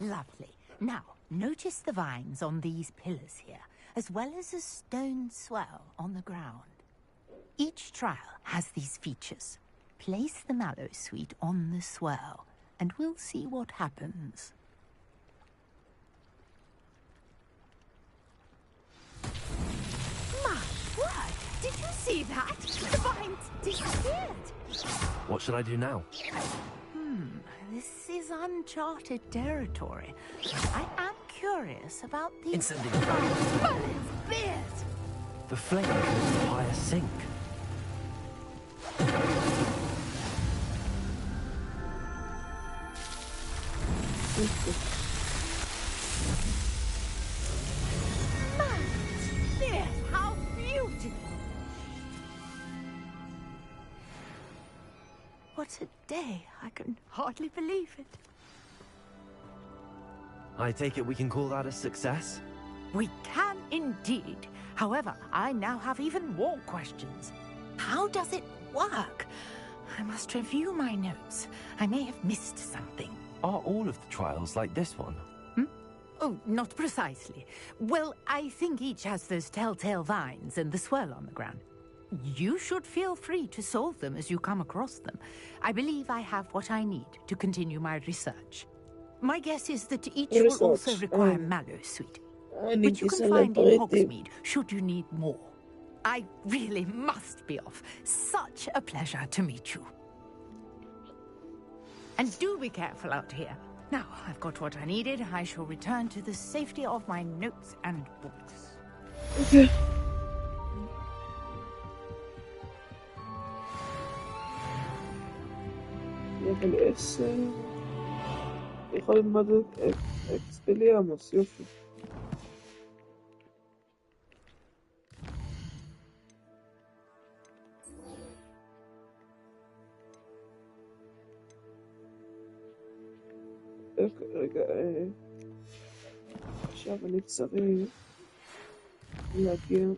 Lovely. Now, notice the vines on these pillars here, as well as a stone swell on the ground. Each trial has these features. Place the Mallowsweet on the swirl, and we'll see what happens. My word! Did you see that? The vines disappeared!
What should I do now?
This is uncharted territory. I am curious about the...
Incendiary.
Merlin's beard!
The flame goes to higher sink.
Merlin's beard! How beautiful! What a day. I can hardly believe it.
I take it we can call that a success?
We can indeed. However, I now have even more questions. How does it work? I must review my notes. I may have missed something.
Are all of the trials like this one?
Oh, not precisely. Well, I think each has those telltale vines and the swirl on the ground. You should feel free to solve them as you come across them. I believe I have what I need to continue my research. My guess is that each will also require Mallowsweet, which you can find in Hogsmeade should you need more. I really must be off. Such a pleasure to meet you. And do be careful out here. Now, I've got what I needed. I shall return to the safety of my notes and books.
Okay. Level S. يخلي مادة Expelliarmus. يوفي. רגע, עכשיו אני צריך להגיע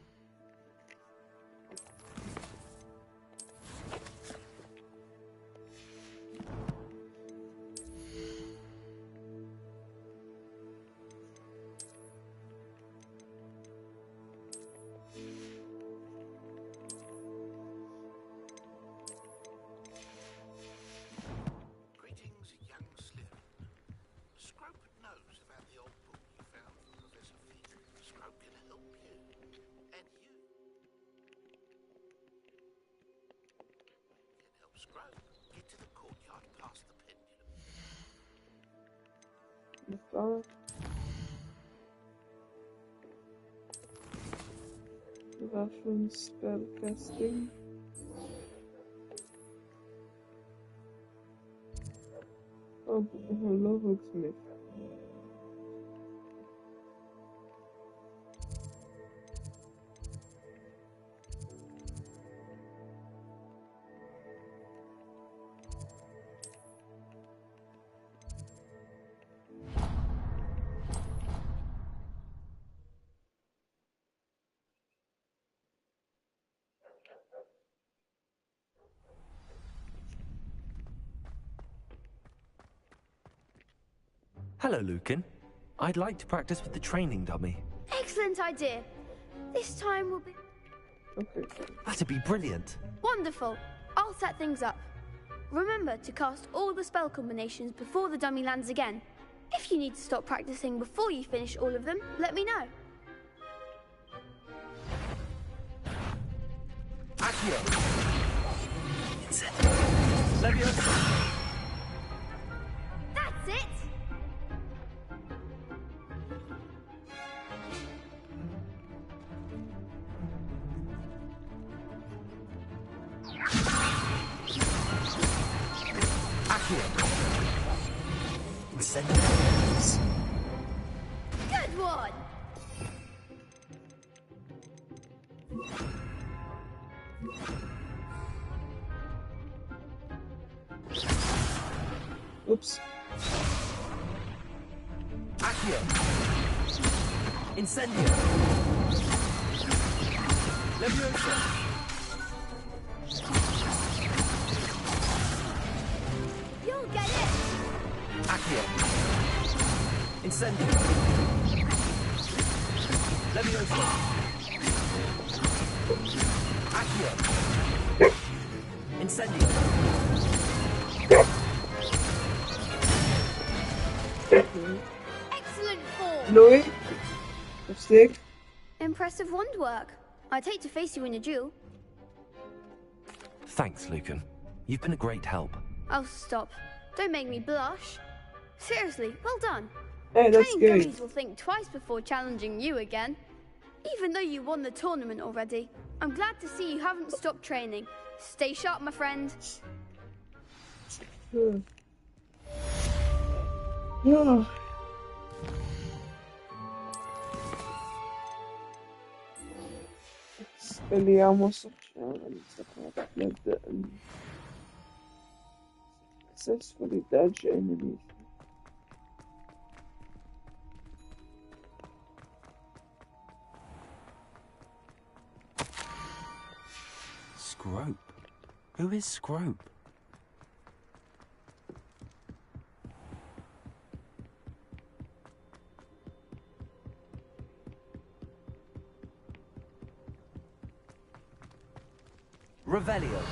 Russian spellcasting. Oh, hello, Hogsmeade.
Hello, Lucan. I'd like to practice with the training dummy.
Excellent idea. This time will be...
Okay.
That'd be brilliant.
Wonderful. I'll set things up. Remember to cast all the spell combinations before the dummy lands again. If you need to stop practicing before you finish all of them, let me know.
Accio! Leviosa!
That's it! Good one!
Oops.
Accio! Incendio! Leviosa!
You'll get it!
Accio! Incendio! Leviosa! Accio! Incendio!
Excellent form!
Louis? Stick?
Impressive wand work. I'd hate to face you in a duel.
Thanks, Lucan. You've been a great help.
Oh, stop. Don't make me blush. Seriously, well done.
Hey, that's
Training
good.
dummies will think twice before challenging you again. Even though you won the tournament already, I'm glad to see you haven't stopped training. Stay sharp, my friend.
Yeah. Expelliarmus successfully dodge enemies.
Scrope? Who is Scrope? Revelio.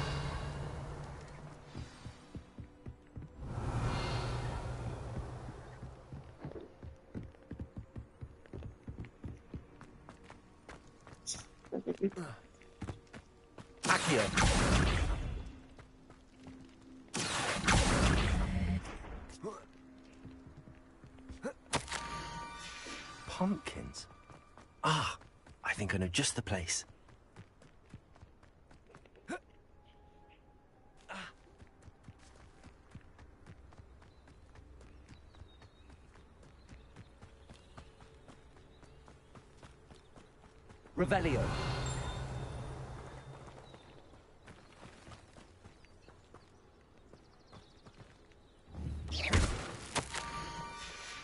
Accio. Pumpkins. Ah, I think I know just the place. Revelio.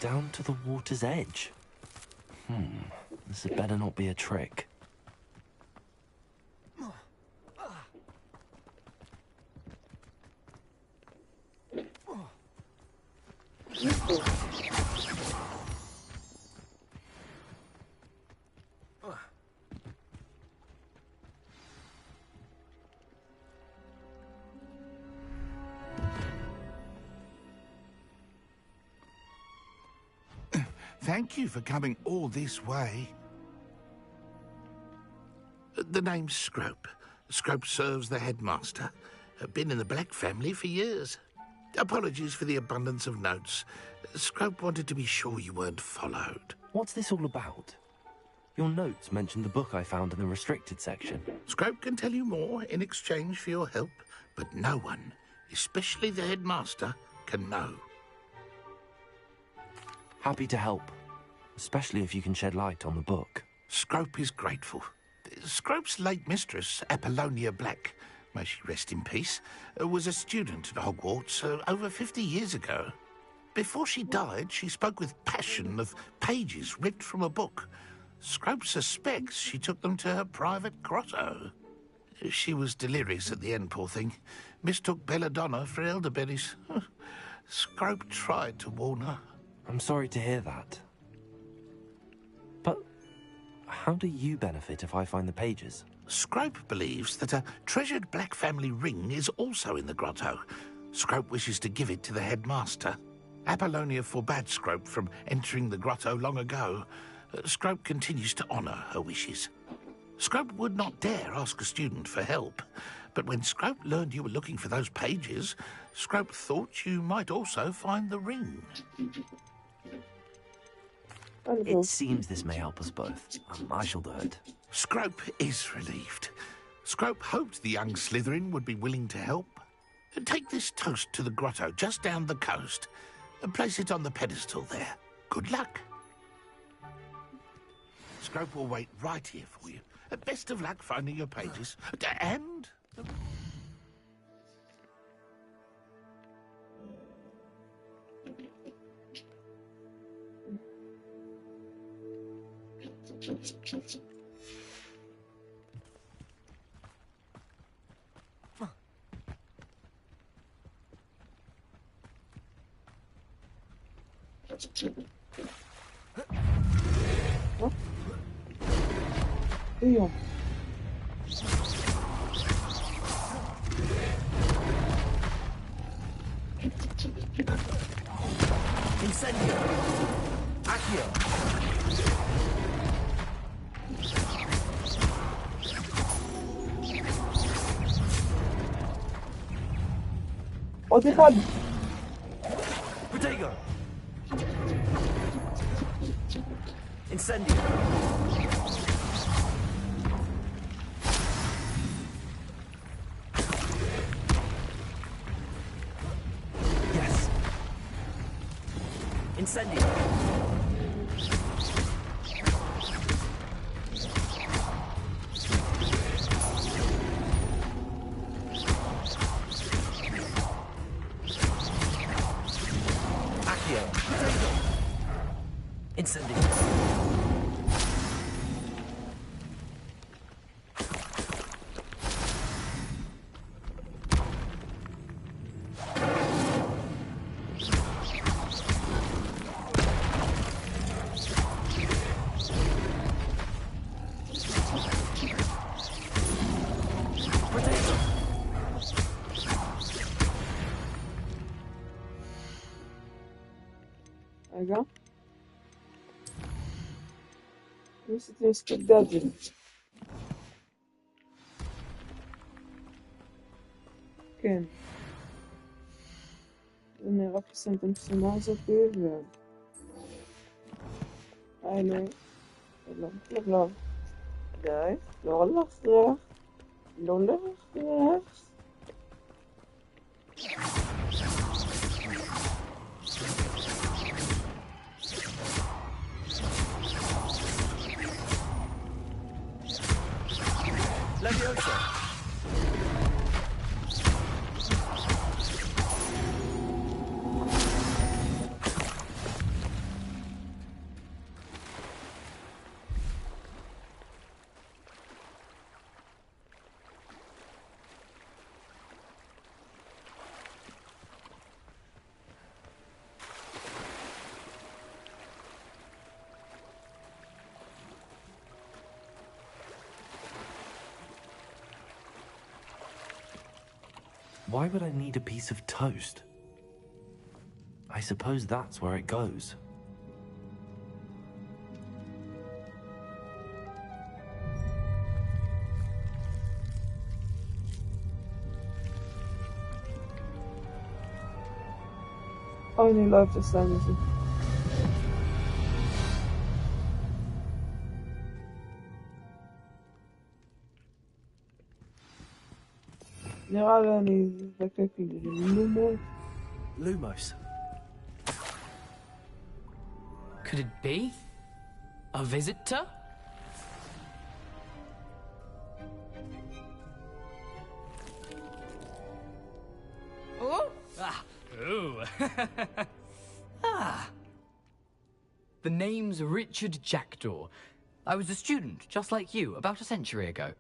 Down to the water's edge. This had better not be a trick.
Thank you for coming all this way. The name's Scrope. Scrope serves the headmaster. Been in the Black family for years. Apologies for the abundance of notes. Scrope wanted to be sure you weren't followed.
What's this all about? Your notes mentioned the book I found in the restricted section.
Scrope can tell you more in exchange for your help, but no one, especially the headmaster, can know.
Happy to help, especially if you can shed light on the book.
Scrope is grateful. Scrope's late mistress, Apollonia Black, may she rest in peace, was a student at Hogwarts over 50 years ago. Before she died, she spoke with passion of pages ripped from a book. Scrope suspects she took them to her private grotto. She was delirious at the end, poor thing. Mistook belladonna for elderberries. Scrope tried to warn her.
I'm sorry to hear that. But how do you benefit if I find the pages?
Scrope believes that a treasured Black family ring is also in the grotto. Scrope wishes to give it to the headmaster. Apollonia forbade Scrope from entering the grotto long ago. Scrope continues to honour her wishes. Scrope would not dare ask a student for help, but when Scrope learned you were looking for those pages, Scrope thought you might also find the ring.
It seems this may help us both. I shall do it.
Scrope is relieved. Scrope hoped the young Slytherin would be willing to help. Take this toast to the grotto just down the coast and place it on the pedestal there. Good luck. Scrope will wait right here for you. Best of luck finding your pages. And...
Io.
Incendio! Accio!
O ty chodź.
Protego! Incendio!
Yes.
Incendio! Accio! Protego! Incendio!
רגע. ניסיתי משחק גאדג'ט. כן. אני רק אסיים את המשימה הזאת ו... אלוהים. לא. די. לא להכרח. לא להכרח.
Leviosa!
Why would I need a piece of toast? I suppose that's where it goes.
אני לא אוהבת לסיים את זה. נראה לי אני אזדקק ללומוס.
Lumos. Could it be? A visitor? Oh! Ah! Ooh! Ah! The name's Richard Jackdaw. I was a student, just like you, about a century ago.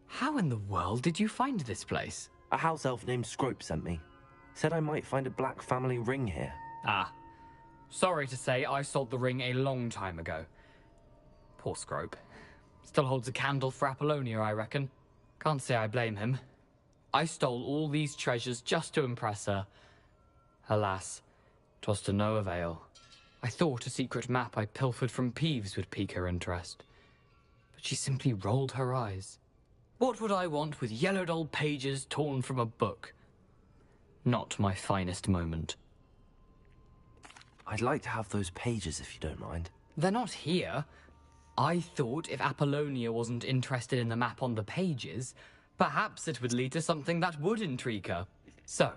How in the world did you find this place?
A house elf named Scrope sent me. Said I might find a black family ring here.
Ah. Sorry to say, I sold the ring a long time ago. Poor Scrope. Still holds a candle for Apollonia, I reckon. Can't say I blame him. I stole all these treasures just to impress her. Alas, 'twas to no avail. I thought a secret map I pilfered from Peeves would pique her interest. But she simply rolled her eyes. What would I want with yellowed old pages torn from a book? Not my finest moment.
I'd like to have those pages if you don't mind.
They're not here. I thought if Apollonia wasn't interested in the map on the pages, perhaps it would lead to something that would intrigue her. So,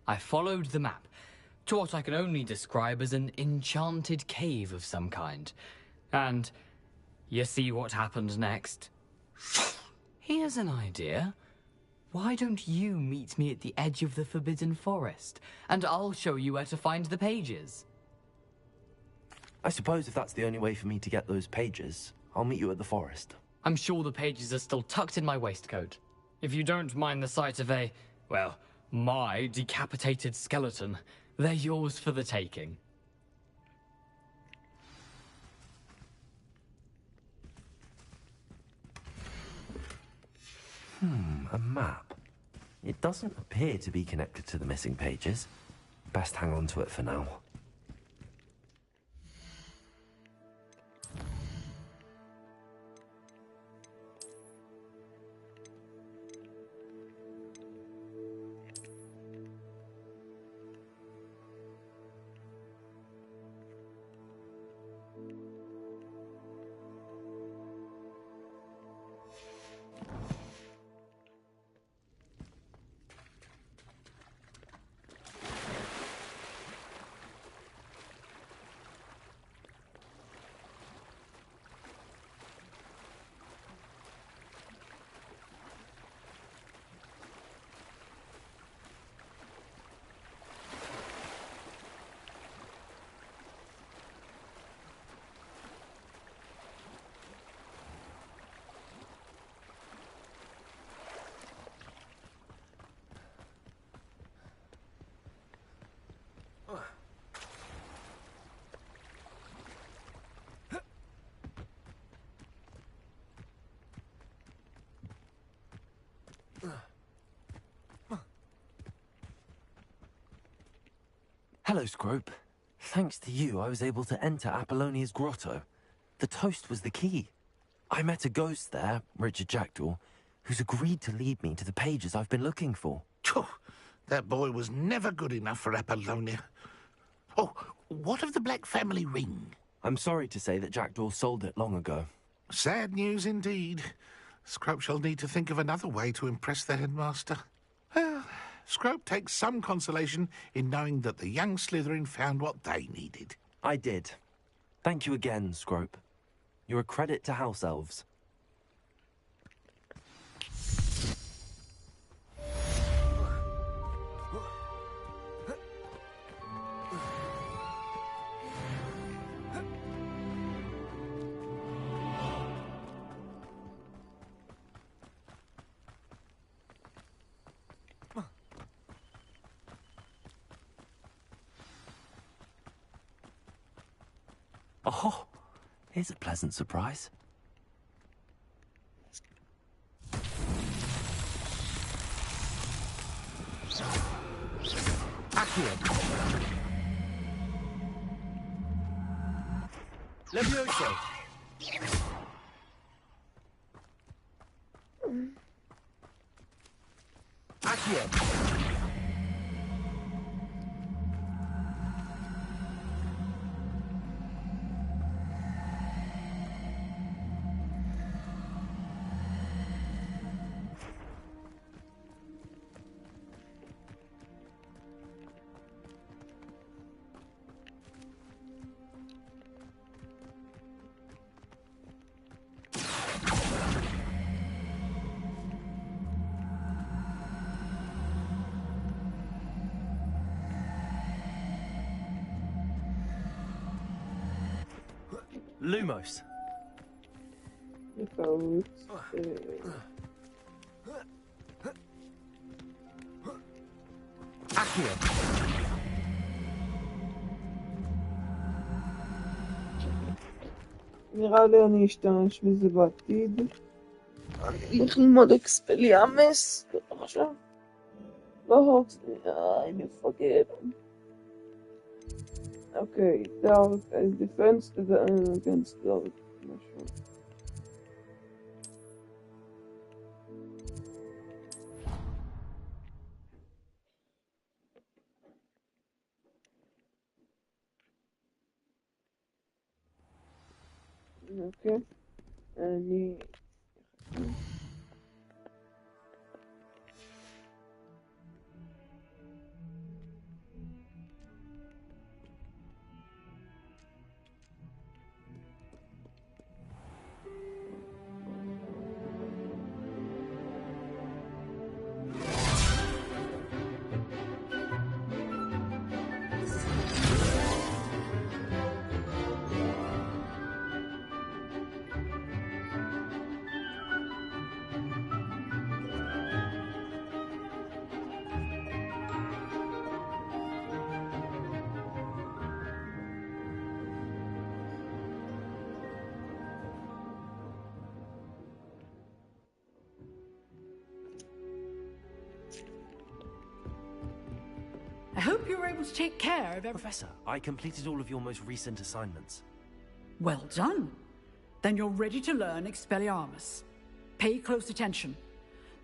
I followed the map to what I can only describe as an enchanted cave of some kind. And you see what happened next? Here's an idea. Why don't you meet me at the edge of the Forbidden Forest, and I'll show you where to find the pages?
I suppose if that's the only way for me to get those pages, I'll meet you at the forest.
I'm sure the pages are still tucked in my waistcoat. If you don't mind the sight of a, well, my decapitated skeleton, they're yours for the taking.
A map. It doesn't appear to be connected to the missing pages. Best hang on to it for now. Hello, Scrope. Thanks to you, I was able to enter Apollonia's grotto. The toast was the key. I met a ghost there, Richard Jackdaw, who's agreed to lead me to the pages I've been looking for.
That boy was never good enough for Apollonia. Oh, what of the Black family ring?
I'm sorry to say that Jackdaw sold it long ago.
Sad news indeed. Scrope shall need to think of another way to impress the headmaster. Well, Scrope takes some consolation in knowing that the young Slytherin found what they needed.
I did. Thank you again, Scrope. You're a credit to House Elves. Oh, here's a pleasant surprise.
Accio. Levioso. Accio.
Lumos.
Accio.
נראה לי אני אשתמש בזה בעתיד. אני הולך ללמוד אקספליאמס עכשיו. לא הוקס, אני מפגר. אוקיי, דארק, דיפנס against דארק, משהו. אוקיי, אני...
I hope you were able to take care of everything.
Professor, I completed all of your most recent assignments.
Well done. Then you're ready to learn Expelliarmus. Pay close attention.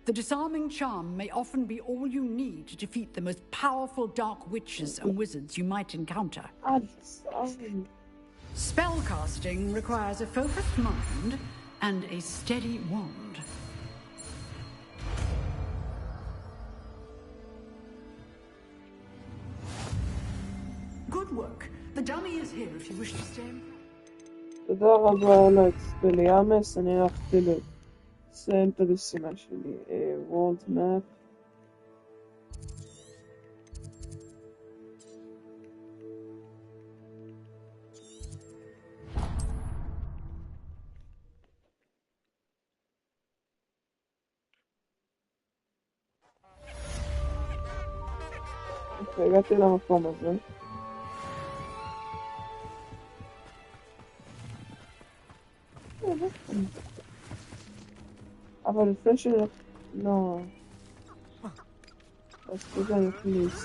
The disarming charm may often be all you need to defeat the most powerful dark witches and wizards you might encounter. Spellcasting requires a focused mind and a steady wand. Good work. The dummy is here if you wish to stay.
תודה רבה על האקספליאמס, אני הלכתי לסיים את המשימה שלי. World Map. אוקיי, הגעתי למקום הזה. אבל לפני ש... לא... אז כזה אני פליס.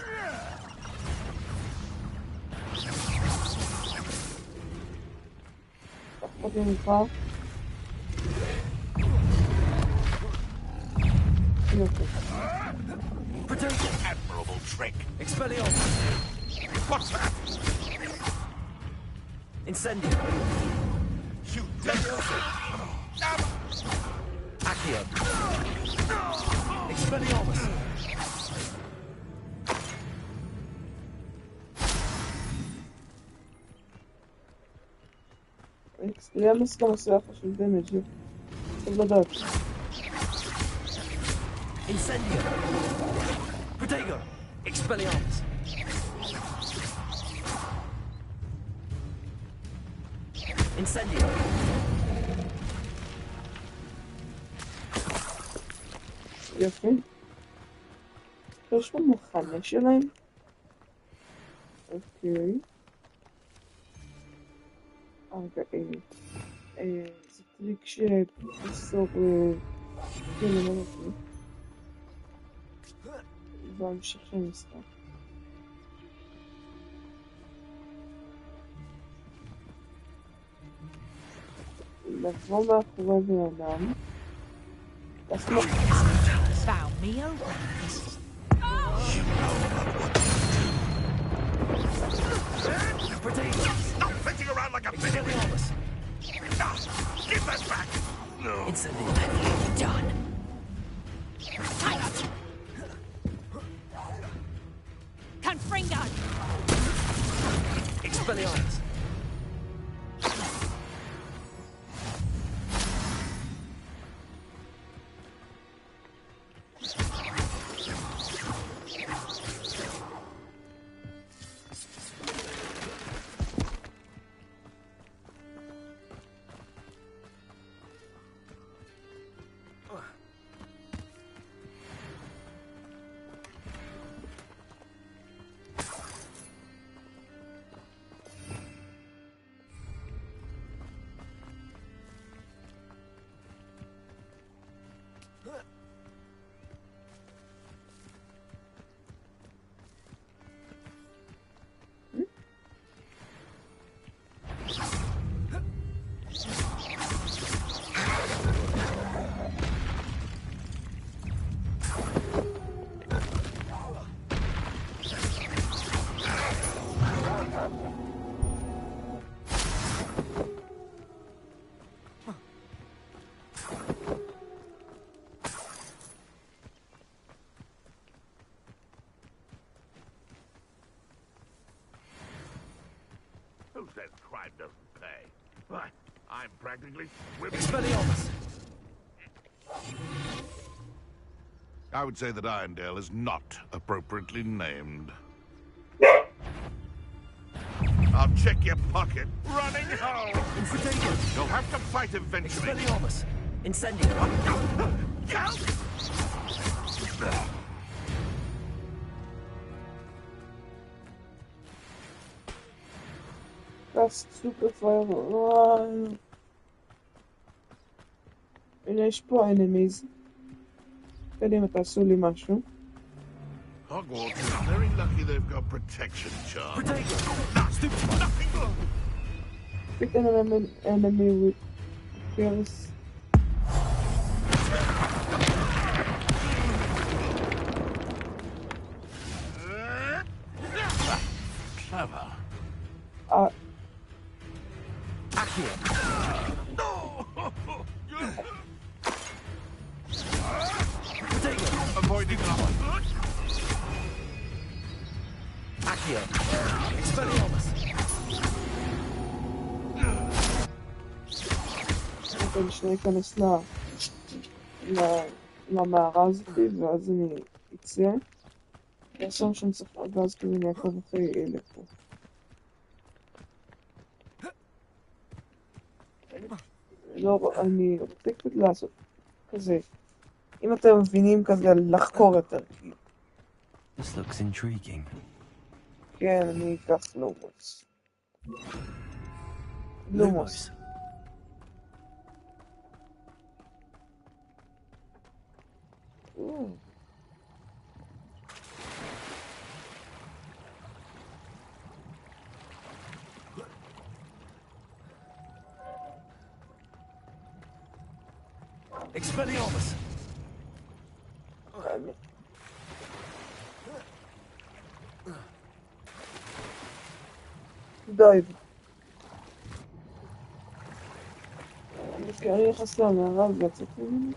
פחות ממך. יופי.
Admirable trick. Expelliarmus. What's that? Incendio. Shoot. Leviosa. Accio. Expelliarmus.
אקספליאמוס גם עושה לך של דמג' טוב לדעת.
Incendio. Protego. Expelliarmus. Incendio.
יופי. יש פה מוכנה שלהם? אוקיי. זה טריק שפרופסור כן, לא נותן. בהמשך של המשחק. לבוא מאחורי בן אדם.
Found me a rat.
Stop fetching around like a baby! Give that back! No.
It's done. Confringo!
Expelliarmus.
Who says crime doesn't pay? But I'm practically swimming.
Expelliarmus.
I would say that Irondale is not appropriately named. I'll check your pocket. Running home!
Infradeco.
You'll have to fight eventually.
Expelliarmus. Incendio.
That's super fire. הנה יש פה enemies. קדימה תעשו לי משהו.
Hogwarts is very lucky they've got protection charm.
Pick an enemy with fears.
Clever.
Accio.
Avoiding that.
Accio. Expelliarmus.
אני שנייה אכנס למערה הזאת ואז אני אצא. ועכשיו שאני צריך ואז כזה אני אעקוב אחרי אלה פה. לא, אני רוצה קצת לעשות כזה. אם אתם מבינים כזה לחקור יותר כאילו.
This looks intriguing.
כן, אני אקח לומוס. לומוס.
Expelliarmus!
Dive. אני נכנס למערב ויצאתי ממנו.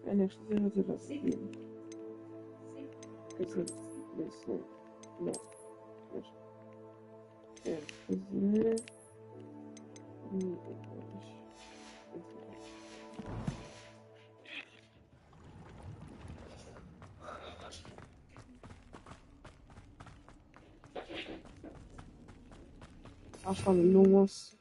אני אחזיר את זה לספים. כזה, בסדר. לא. כן, כזה. אחלה לומוס.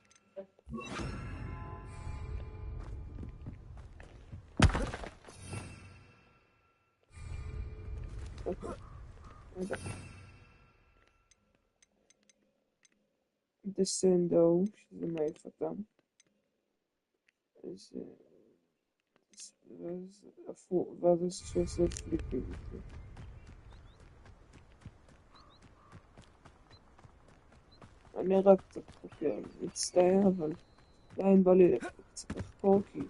דסנדו, שזה מעיף אותם. ואז יש שעושה פליפים. אני רק קצת חוקר, מצטער, אבל עדיין בא לי קצת לחקור, כי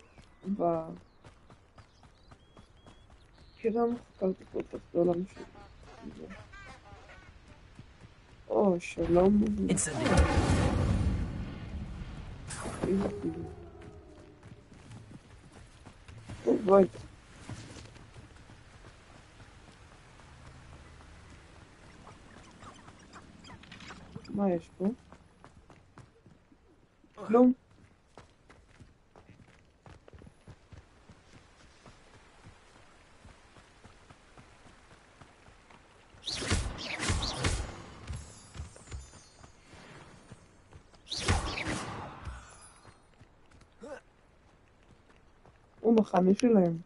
למה חקרתי כל כך בעולם שלי? או, שלום. טוב, ביי. מה יש פה? כלום. הוא מחנה שלהם.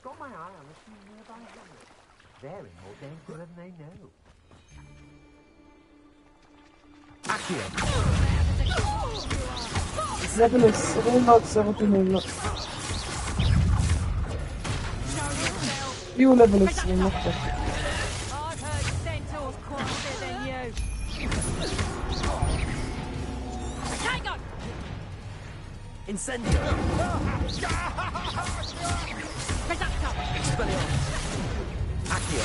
Got my eye on a few nearby hamlets. They're in more danger than they know.
Accio!
זה בלסרים לא עוצר אותי מהם. יהיו לבל 20, לא חושב.
Incendio! Expelliarmus! Accio!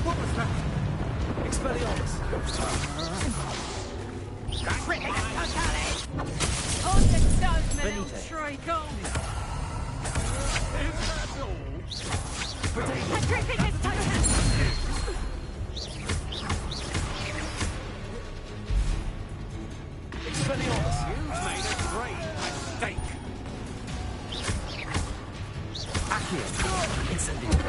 What was that? Expelliarmus! Venite! Expelliarmus!
You've made a great mistake.
Accio! Incendio!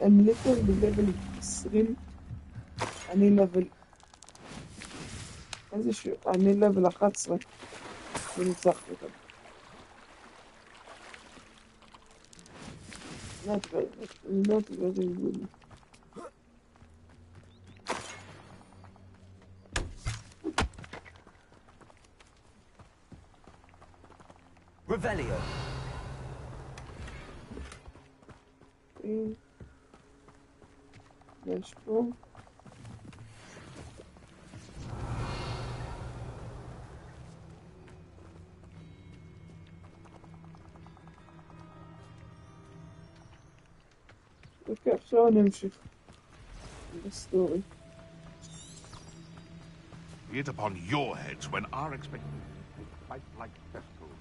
הם ליטר בלבל 20. אני לבל... איזשהו... אני לבל 11. וניצחתי אותם. not very good.
Revelio.
יש פה. אוקיי, עכשיו נמשיך בסטורי.
Be it upon your heads when our expectations fight like festivals.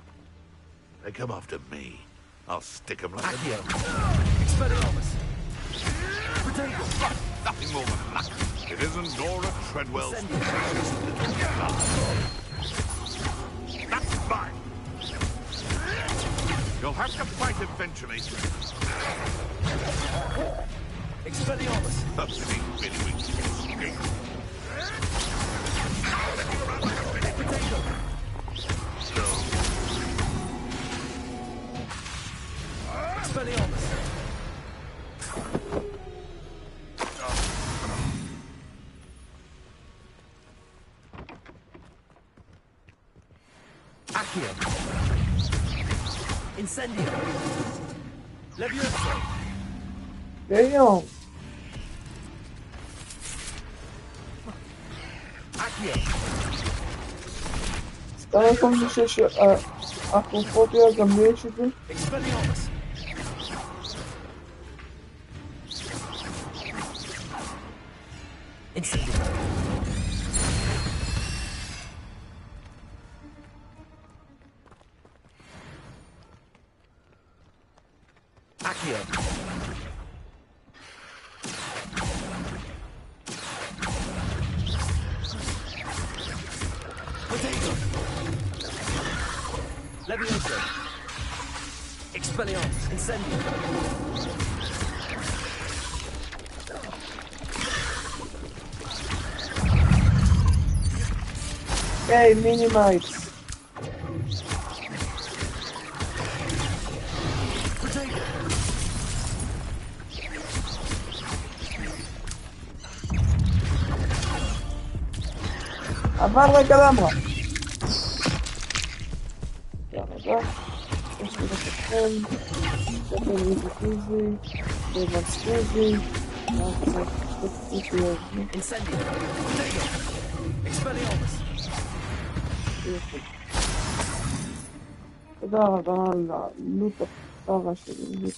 They come after me. I'll stick them like
Accio. Expelliarmus. Protego.
nothing more than luck. It isn't Nora Treadwell's precious little That's mine. You'll have to fight eventually.
Expelliarmus!
That's the bidwig escape.
Expelliarmus! Accio! Incendio! Levioso!
Damn!
Accio!
Stava como se a conforto da mente do...
Expelliarmus! Incendio! Accio! Potato! Levioso! Expelliarmus! Incendio!
Hey, Minimites!
Potato!
Amarra, caramba! Caramba. Deixa eu ver se tem. Já tem muito easy. Tem mais easy.
Incendio! Potato! Expelliarmus!
תודה רבה על העלות הקצרה שלי.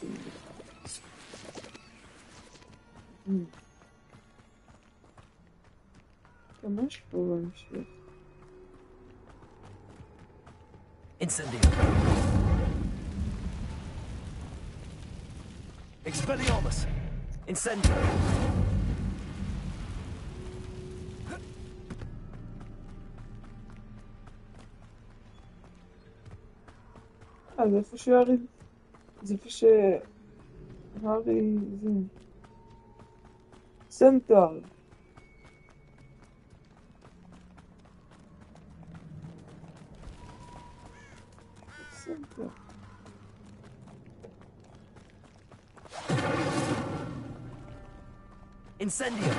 גם יש פה בהמשך.
Incendio! Expelliarmus! Incendio!
זה איפה שהארי... זה איפה שהארי... זה... סנטר. סנטר.
Incendio!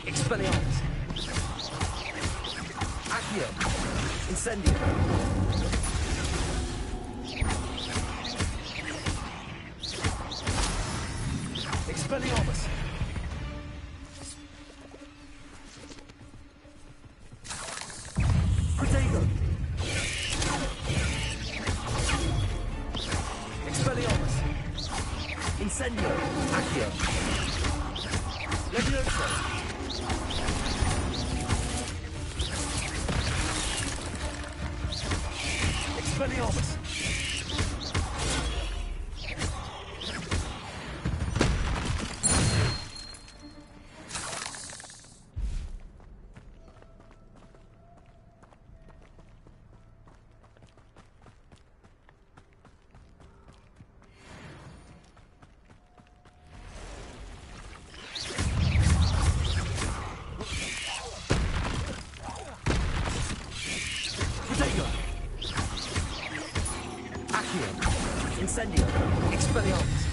Expelliarmus! Accio! Incendio! Expelliarmus! Potato! Expelliarmus! Incendio! Accio! Levioso! Expelliarmus! Incendio! Expelliarmus!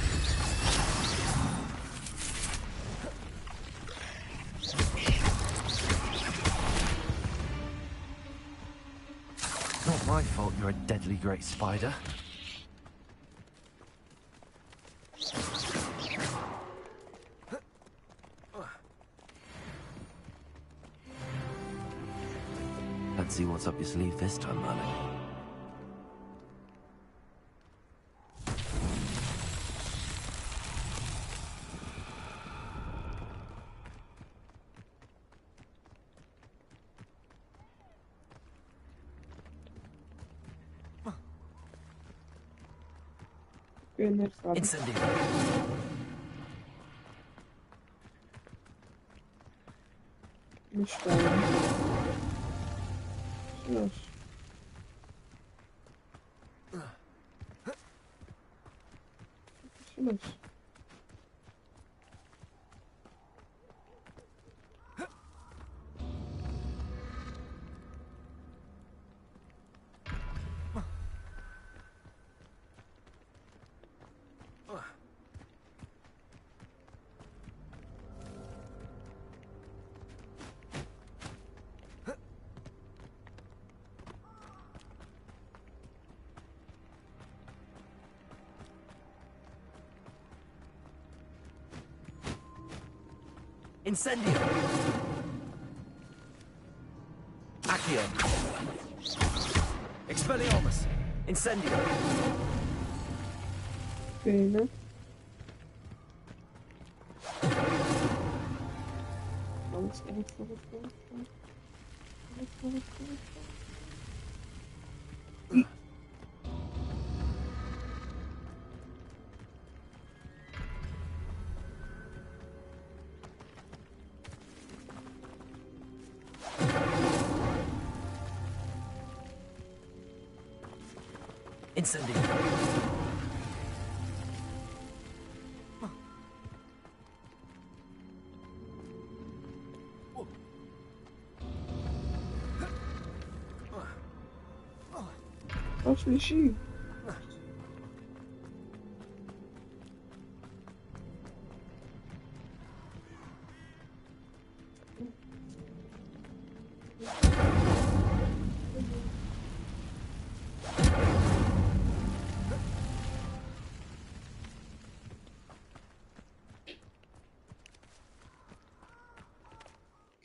Not my fault you're a deadly great spider. Let's see what's up your sleeve this time, Merlin.
כן, אחד. ושתיים. שלוש. שלוש.
Incendio! Accio! Expelliarmus! Incendio!
Bene.
Incendio!
שלישי.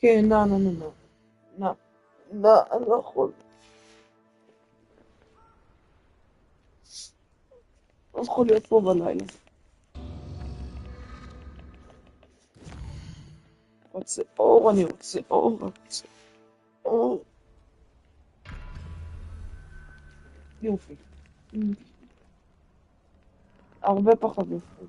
כן, נא, אני לא יכול. לא יכול להיות פה בלילה. רוצה אור, אני רוצה אור, אור. יופי. הרבה פחות יופי.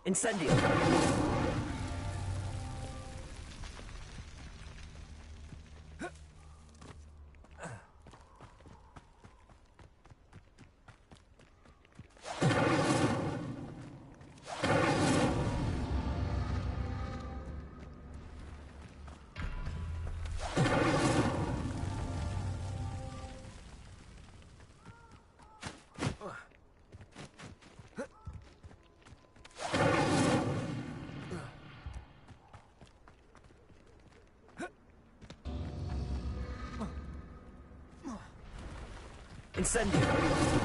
Incendio! Incendio!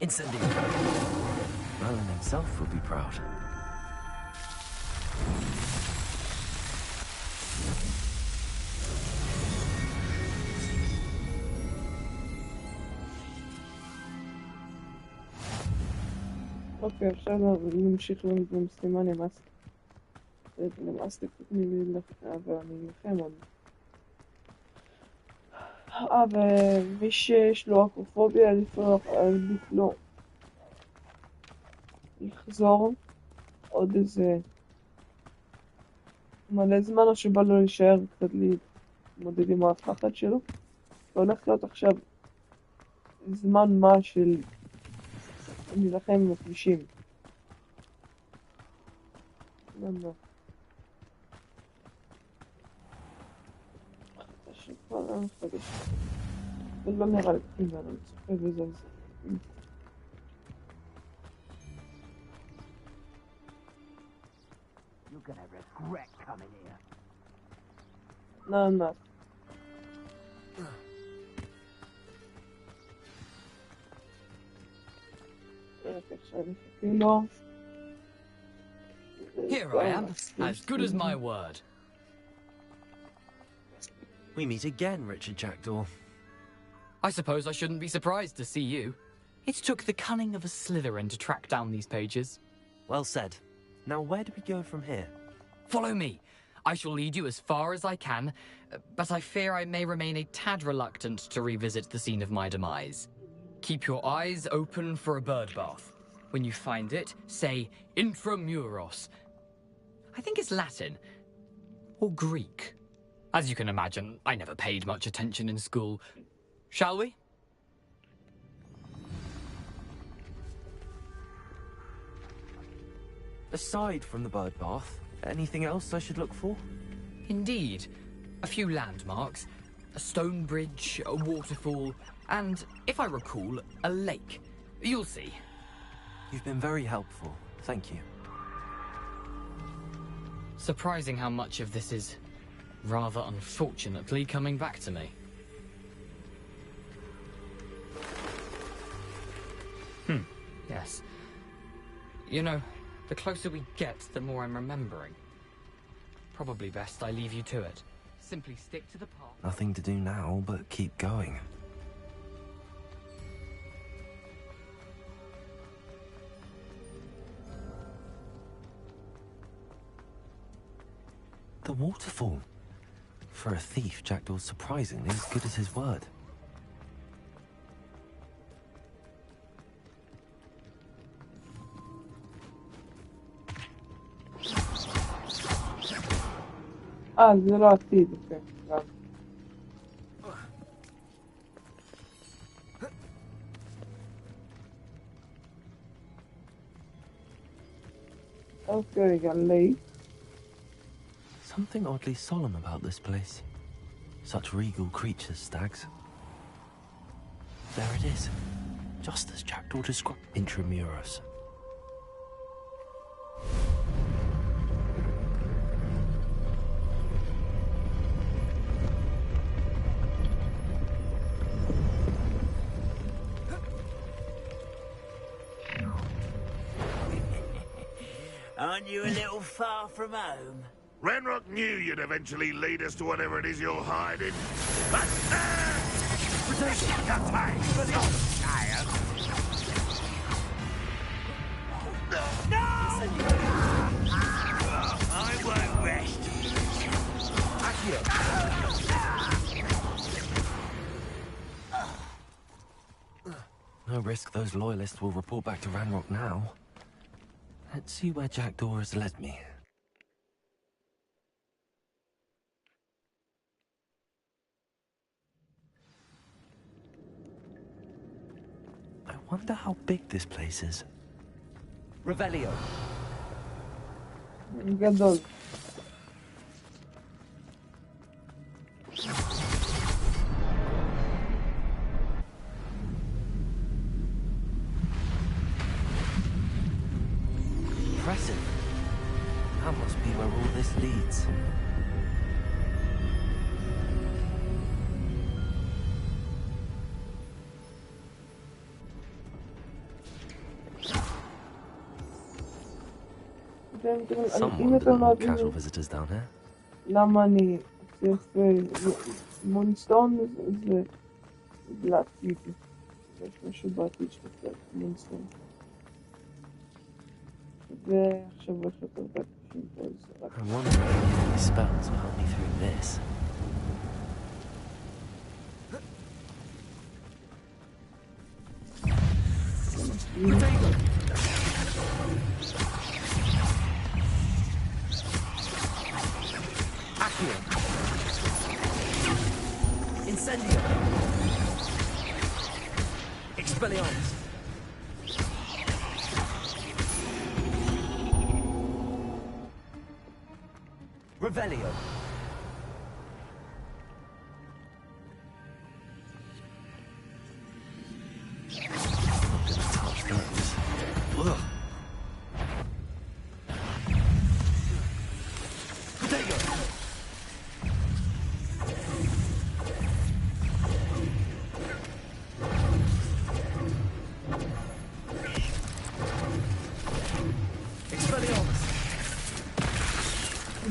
Incendio! Merlin himself would be proud.
אוקיי, עכשיו נמשיך למשימה נמאס לי קצת אבל אני אלחם עוד. ומי שיש לו אקרופוביה עדיף לו לחזור עוד איזה מלא זמן או שבא לו להישאר קצת להתמודד עם הפחד שלו. והולך להיות עכשיו זמן מה של להילחם עם הכבישים. למה? שכבר אני חדש. זה לא נראה לי כתיבה, אני צופה בזה על זה.
You guys regret coming here.
Nada más.
Here I am, as good as my word.
We meet again, Richard Jackdaw.
I suppose I shouldn't be surprised to see you. It took the cunning of a Slytherin to track down these pages.
Well said. Now where do we go from here?
Follow me. I shall lead you as far as I can, but I fear I may remain a tad reluctant to revisit the scene of my demise. Keep your eyes open for a bird bath. When you find it, say intramuros. I think it's Latin. Or Greek. As you can imagine, I never paid much attention in school. Shall we?
Aside from the bird bath, anything else I should look for?
Indeed. A few landmarks, a stone bridge, a waterfall, and, if I recall, a lake. You'll see.
You've been very helpful. Thank you.
Surprising how much of this is, rather unfortunately, coming back to me. Yes. You know, the closer we get, the more I'm remembering. Probably best I leave you to it. Simply stick to the path.
Nothing to do now but keep going. The waterfall. For a thief, Jackdaw's surprisingly as good as his word.
زراعتي Okay, got late.
Something oddly solemn about this place. Such regal creatures, stags. There it is. Just as Jackdaw described. Intramuros.
Aren't you a little far from home?
Ranrock knew you'd eventually lead us to whatever it is you're hiding. But,
I won't rest.
No risk those loyalists will report back to Ranrock now. Let's see where Jackdaw has led me. I wonder how big this place is.
Revelio.
قدر
Impressive. That must be where all this leads.
Someone
casual visitors down here.
Lamani, Moonstone is black beauty. should buy each of that Moonstone. ועכשיו הולך יותר
I wonder if these spells will help me through this.
Accio. Incendio. Expelliarmus. Revelio.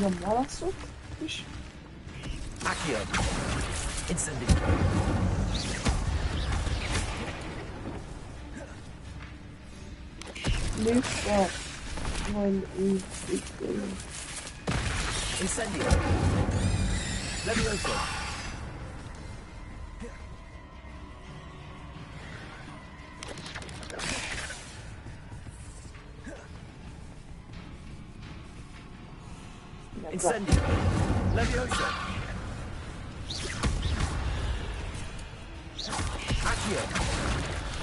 ما له صوت ايش
Accio. Incendio.
ليش
Incendio. Levioso. Incendio. Levioso. Accio.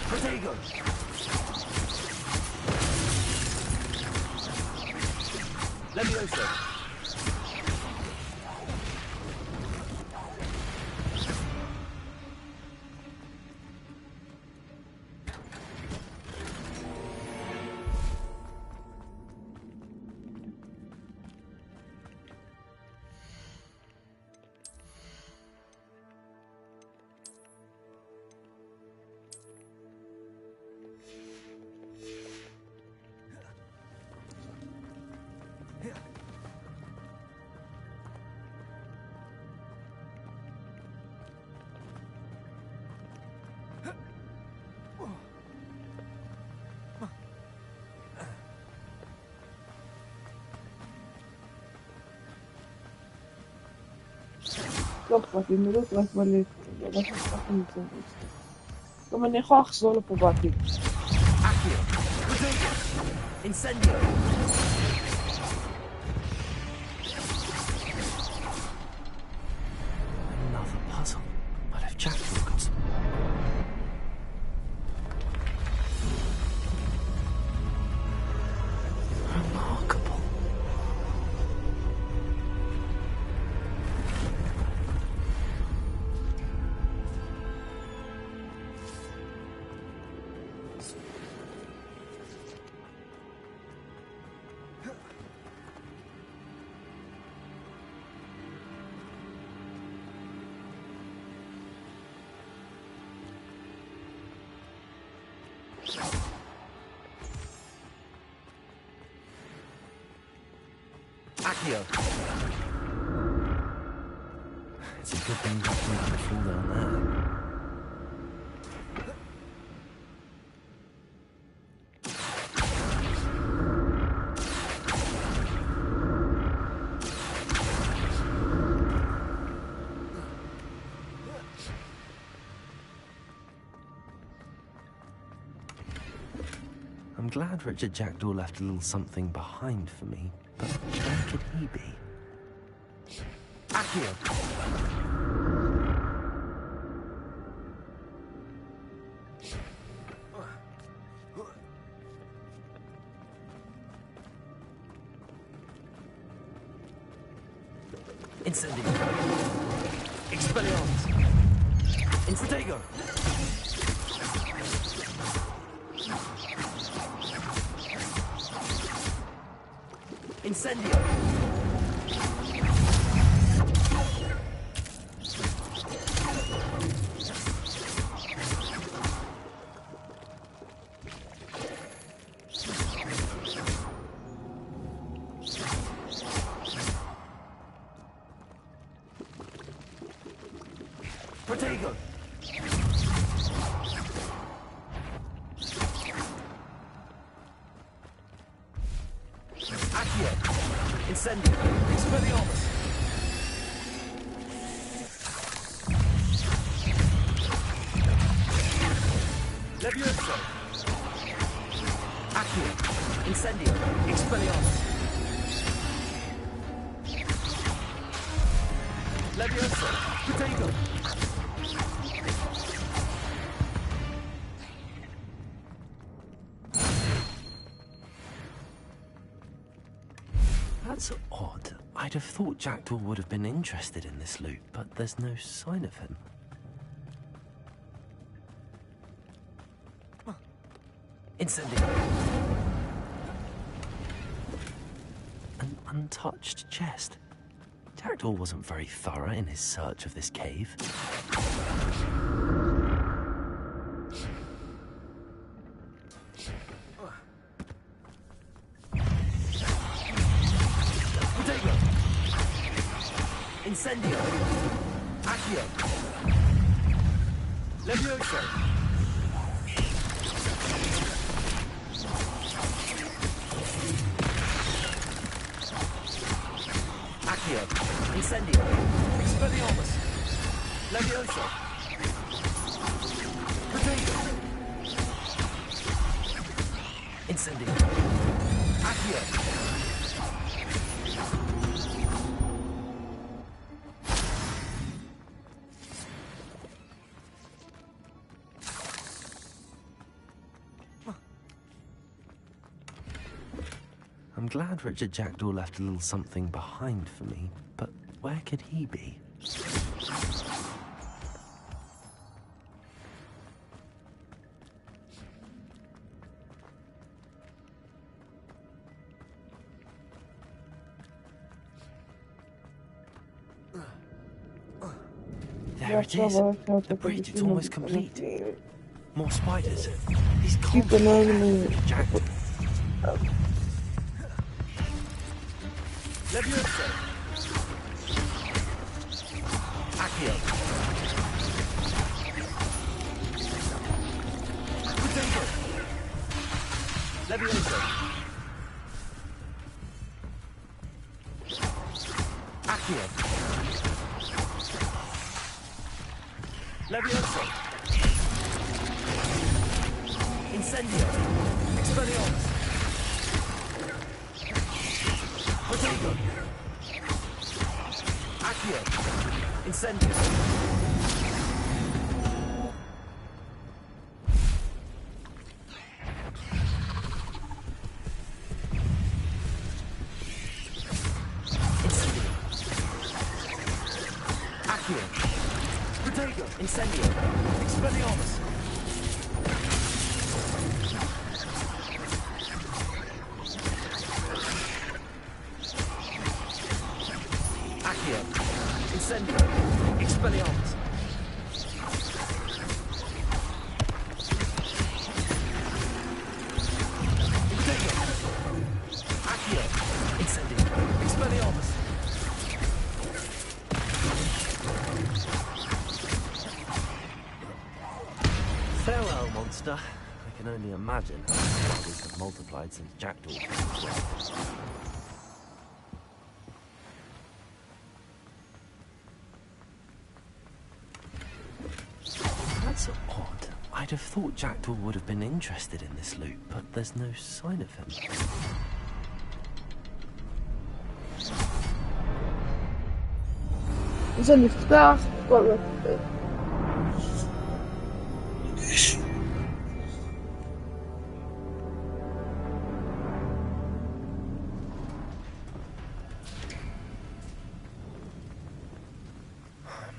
Protego. Levioso.
תחת במהירות רק בלב, רק נפתח למצוא. גם אני יכולה לחזור לפה בעתיד.
Incendio.
Another puzzle. But if Jack could... Remarkable.
Accio.
It's a good thing that we can fall down there. I'm glad Richard Jackdaw left a little something behind for me, but where could he be?
Accio. Incendio. Expelliarmus. Infratego. Incendio. Protego. Accio. Incendio. Expelliarmus. Levioso. Accio. Incendio. Expelliarmus. Levioso. Protego.
That's odd. I'd have thought Jackdaw would have been interested in this loot, but there's no sign of him.
Incendio.
An untouched chest. Jackdaw wasn't very thorough in his search of this cave.
Protego.
Accio. Levioso. Accio. Incendio. Expelliarmus. Levioso. Potato. Incendio. Accio.
I'm glad Richard Jackdaw left a little something behind for me, but where could he be? There it is. The bridge, it's almost complete. More spiders. These can't be Richard Jackdaw.
Levioso. Accio. Potato. Levioso. Accio. Levioso. Incendio. Expelliarmus. Potato. Accio. Incendio. Incendio. Accio. Potato. Incendio. Expelliarmus. Accio. Incendio. Expelliarmus. Potato. Accio. Incendio. Expelliarmus.
Farewell, monster. I can only imagine how the spiders have multiplied since Jackdaw came as well. That's odd. I'd have thought Jackdaw would have been interested in this loot, but there's no sign of him.
זה נפתח, כל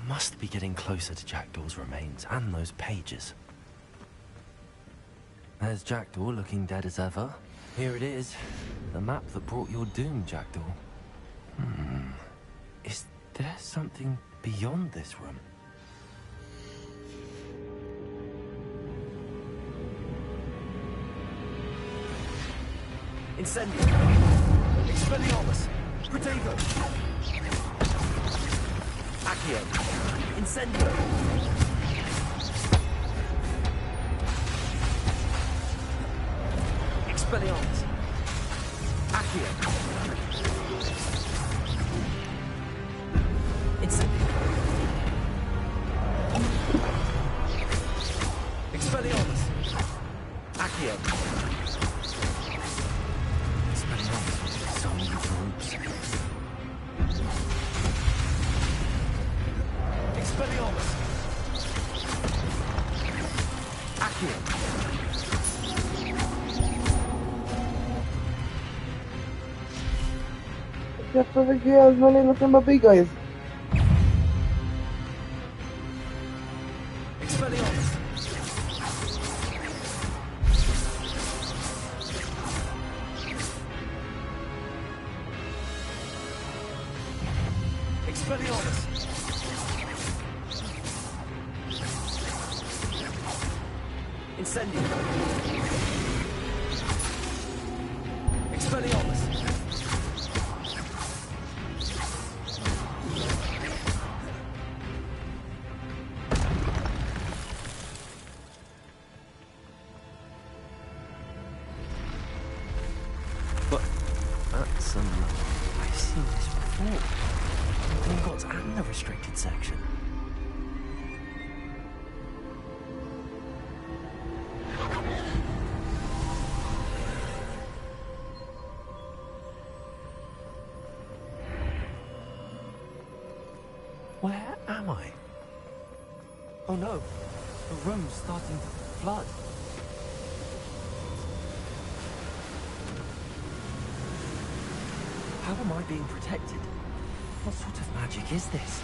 Must be getting closer to Jackdaw's remains and those pages. There's Jackdaw looking dead as ever. Here it is. The map that brought your doom, Jackdaw. Is there something beyond this room?
Incendio. Expelliarmus. Potato. Accio. Incendio. Expelliarmus. Accio. Incendio. Expelliarmus. Accio.
Expelliarmus. So many groups.
Expelliarmus. Accio.
עכשיו הגיע הזמן להילחם בביג אייז.
Expelliarmus. Expelliarmus. Incendio. Expelliarmus.
am I? Oh no, the room's starting to flood. How am I being protected? What sort of magic is this?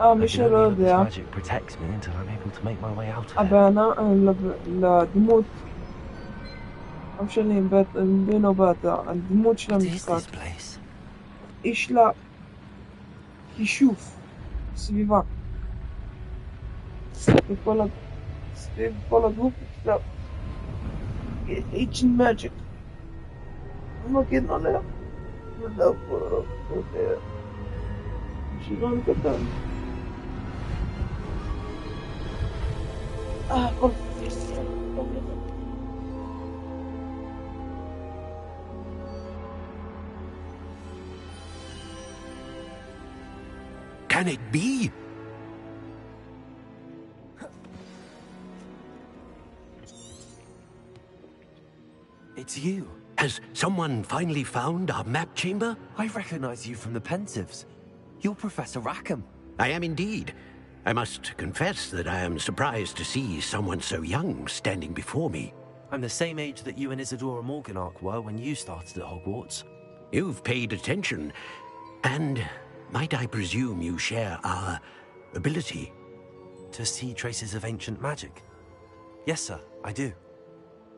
مش
I can only hope this
راضية
magic protects me until I'm able to make my way out of it.
أبى أنا لدموت أمشلين بينو باتا الدموت شلون يتكات إيش لا يشوف سبيبان سبيب كل جروب لا Ancient magic. I'm not getting on that. No, okay. She's gonna get done. Oh,
Can it be?
It's you.
Has someone finally found our map chamber?
I recognize you from the Pensives. You're Professor Rackham.
I am indeed. I must confess that I am surprised to see someone so young standing before me.
I'm the same age that you and Isadora Morganach were when you started at Hogwarts.
You've paid attention, and might I presume you share our ability?
To see traces of ancient magic? Yes, sir, I do.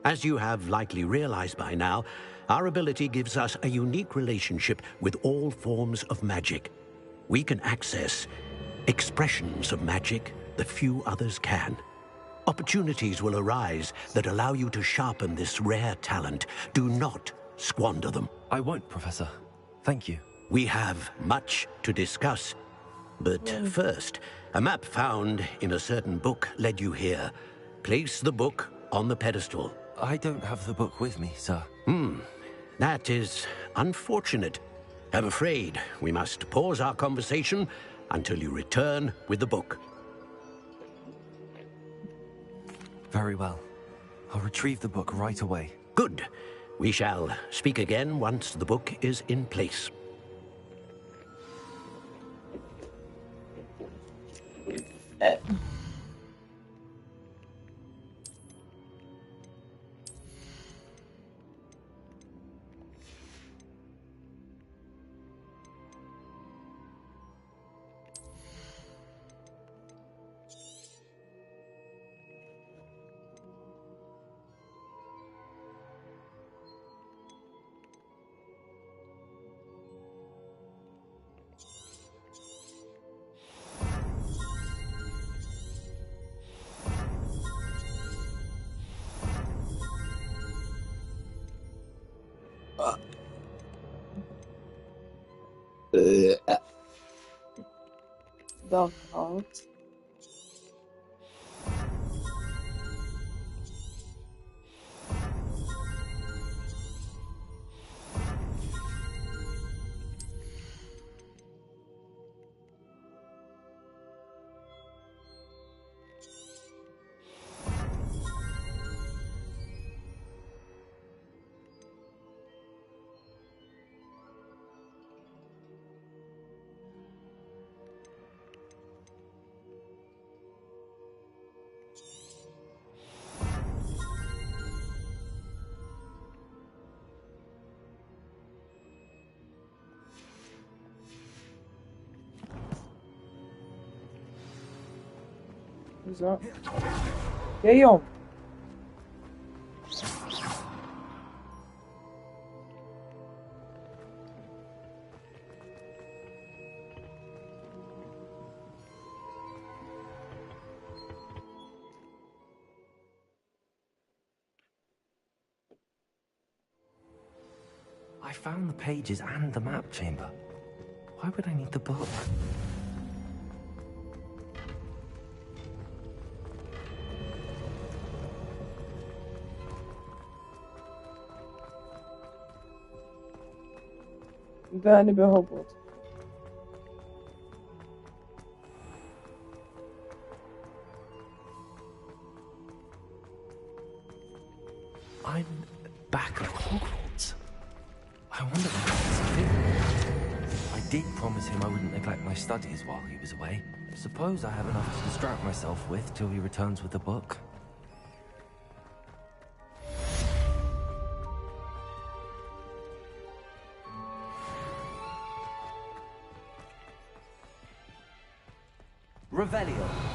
As you have likely realized by now, our ability gives us a unique relationship with all forms of magic. We can access expressions of magic that few others can. Opportunities will arise that allow you to sharpen this rare talent. Do not squander them.
I won't, Professor. Thank you.
We have much to discuss. But first, a map found in a certain book led you here. Place the book on the pedestal.
I don't have the book with me, sir.
That is unfortunate. I'm afraid we must pause our conversation until you return with the book.
Very well. I'll retrieve the book right away.
Good. We shall speak again once the book is in place.
Dark art. Who's that? Damn!
I found the pages and the map chamber. Why would I need the book?
داني بهوجورت.
I'm back at Hogwarts. I wonder what that's doing. I did promise him I wouldn't neglect my studies while he was away. Suppose I have enough to distract myself with till he returns with the book. Revelio.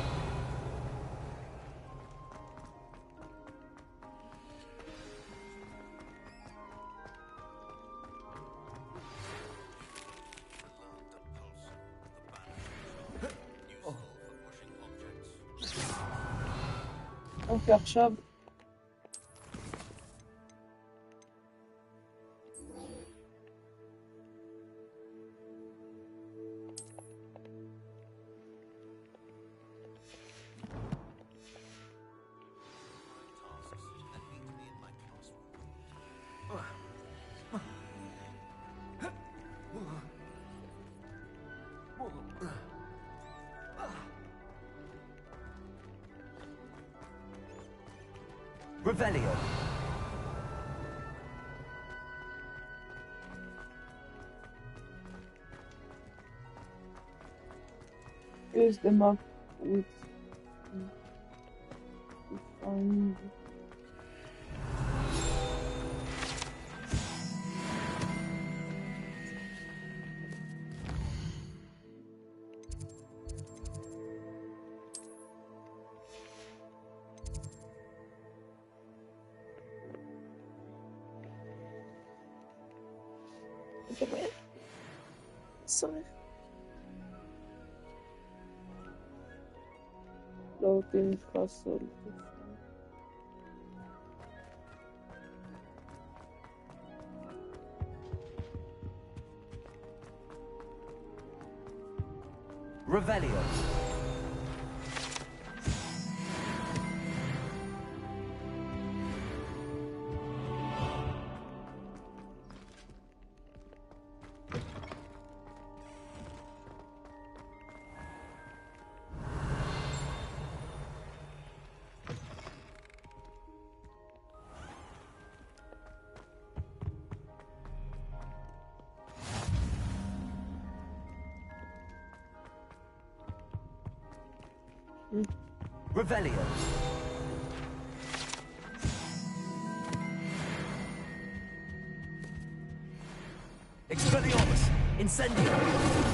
אוקיי, עכשיו
Revelio.
use the map with find sorry. Floating castle.
Revelio. Revelio. Expelliarmus. Incendio.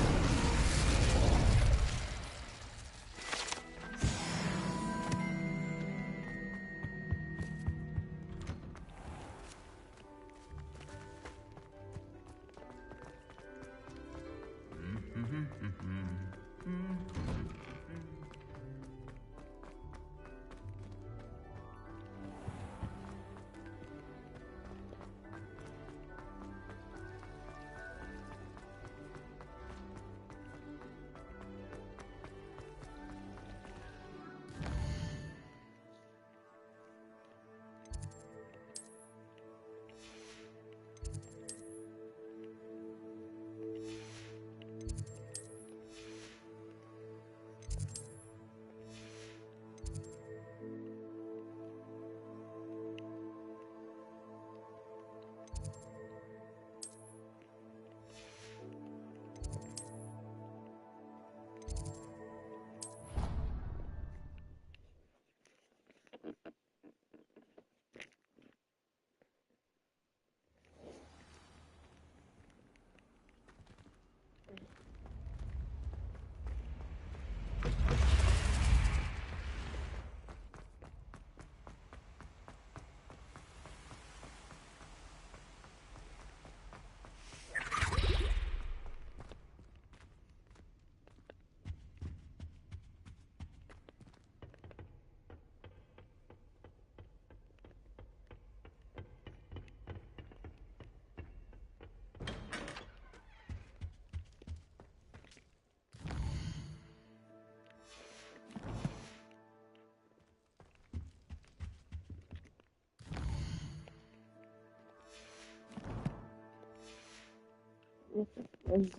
אז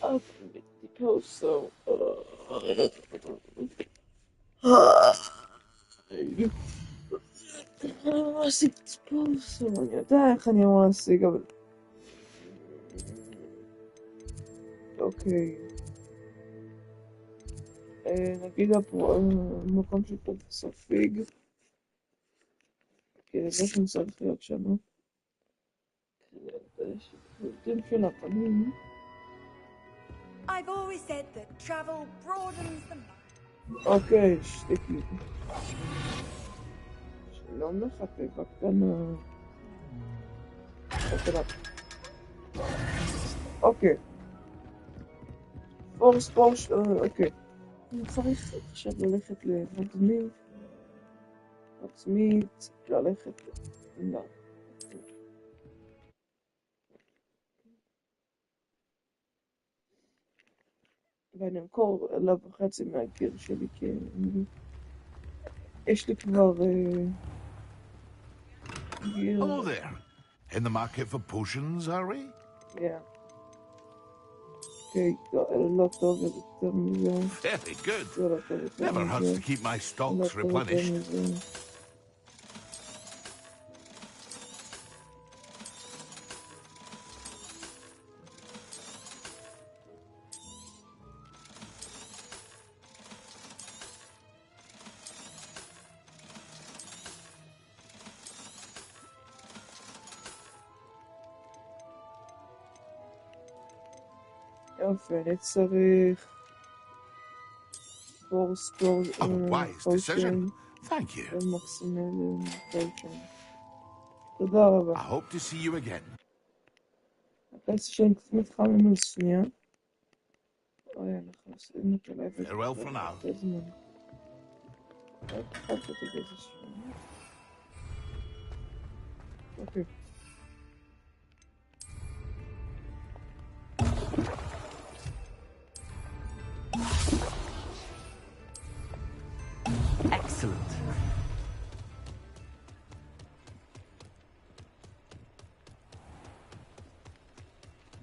die potion. להשיג פוסון, אני יודע איך אני אמור להשיג, אבל... אוקיי. נגיד המקום של פרופסור פיג. כי זה שם צריך להיות שם. יודעים של הפנים.
I've always said that travel broadens the mind.
אוקיי, שתיקי. שלום לך, תיבה קטנה. אוקיי. פורש, אוקיי. אני צריך עכשיו ללכת להגמיד. עצמית, ללכת... לא. ואני אמכור אליו חצי מהגיר שלי, כי יש לי כבר גיר...
Hello there. In the market for potions, are we?
Yeah. Okay, לא טוב יותר מזה.
Very good. Never hurts to keep my stocks replenished.
יופי, אני צריך... פורס, פושן. ומקסימלי פושן. תודה רבה.
I hope to see you again.
הקלסי שאני קצת מתחמם שנייה. אוי, אנחנו עושים את הלב.
Farewell for now.
אוקיי.
Excellent.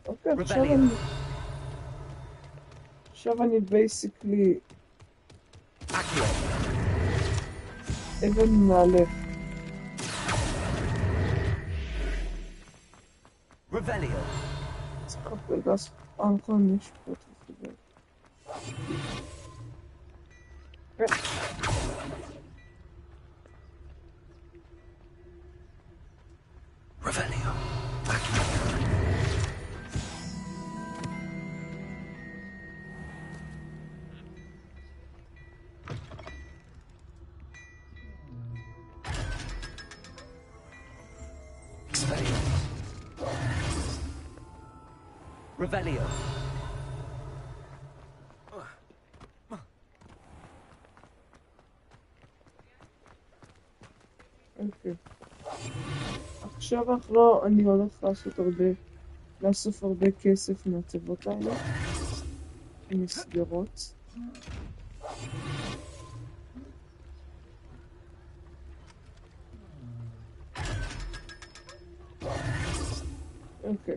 אוקיי, עכשיו אני basically אבן מעלה.
Revelio.
צריך לפגש נכון, יש פה תפגש.
Revelio. Revelio.
אוקיי. עכשיו אני הולך לאסוף הרבה כסף מהטבות האלה. מסגרות. אוקיי.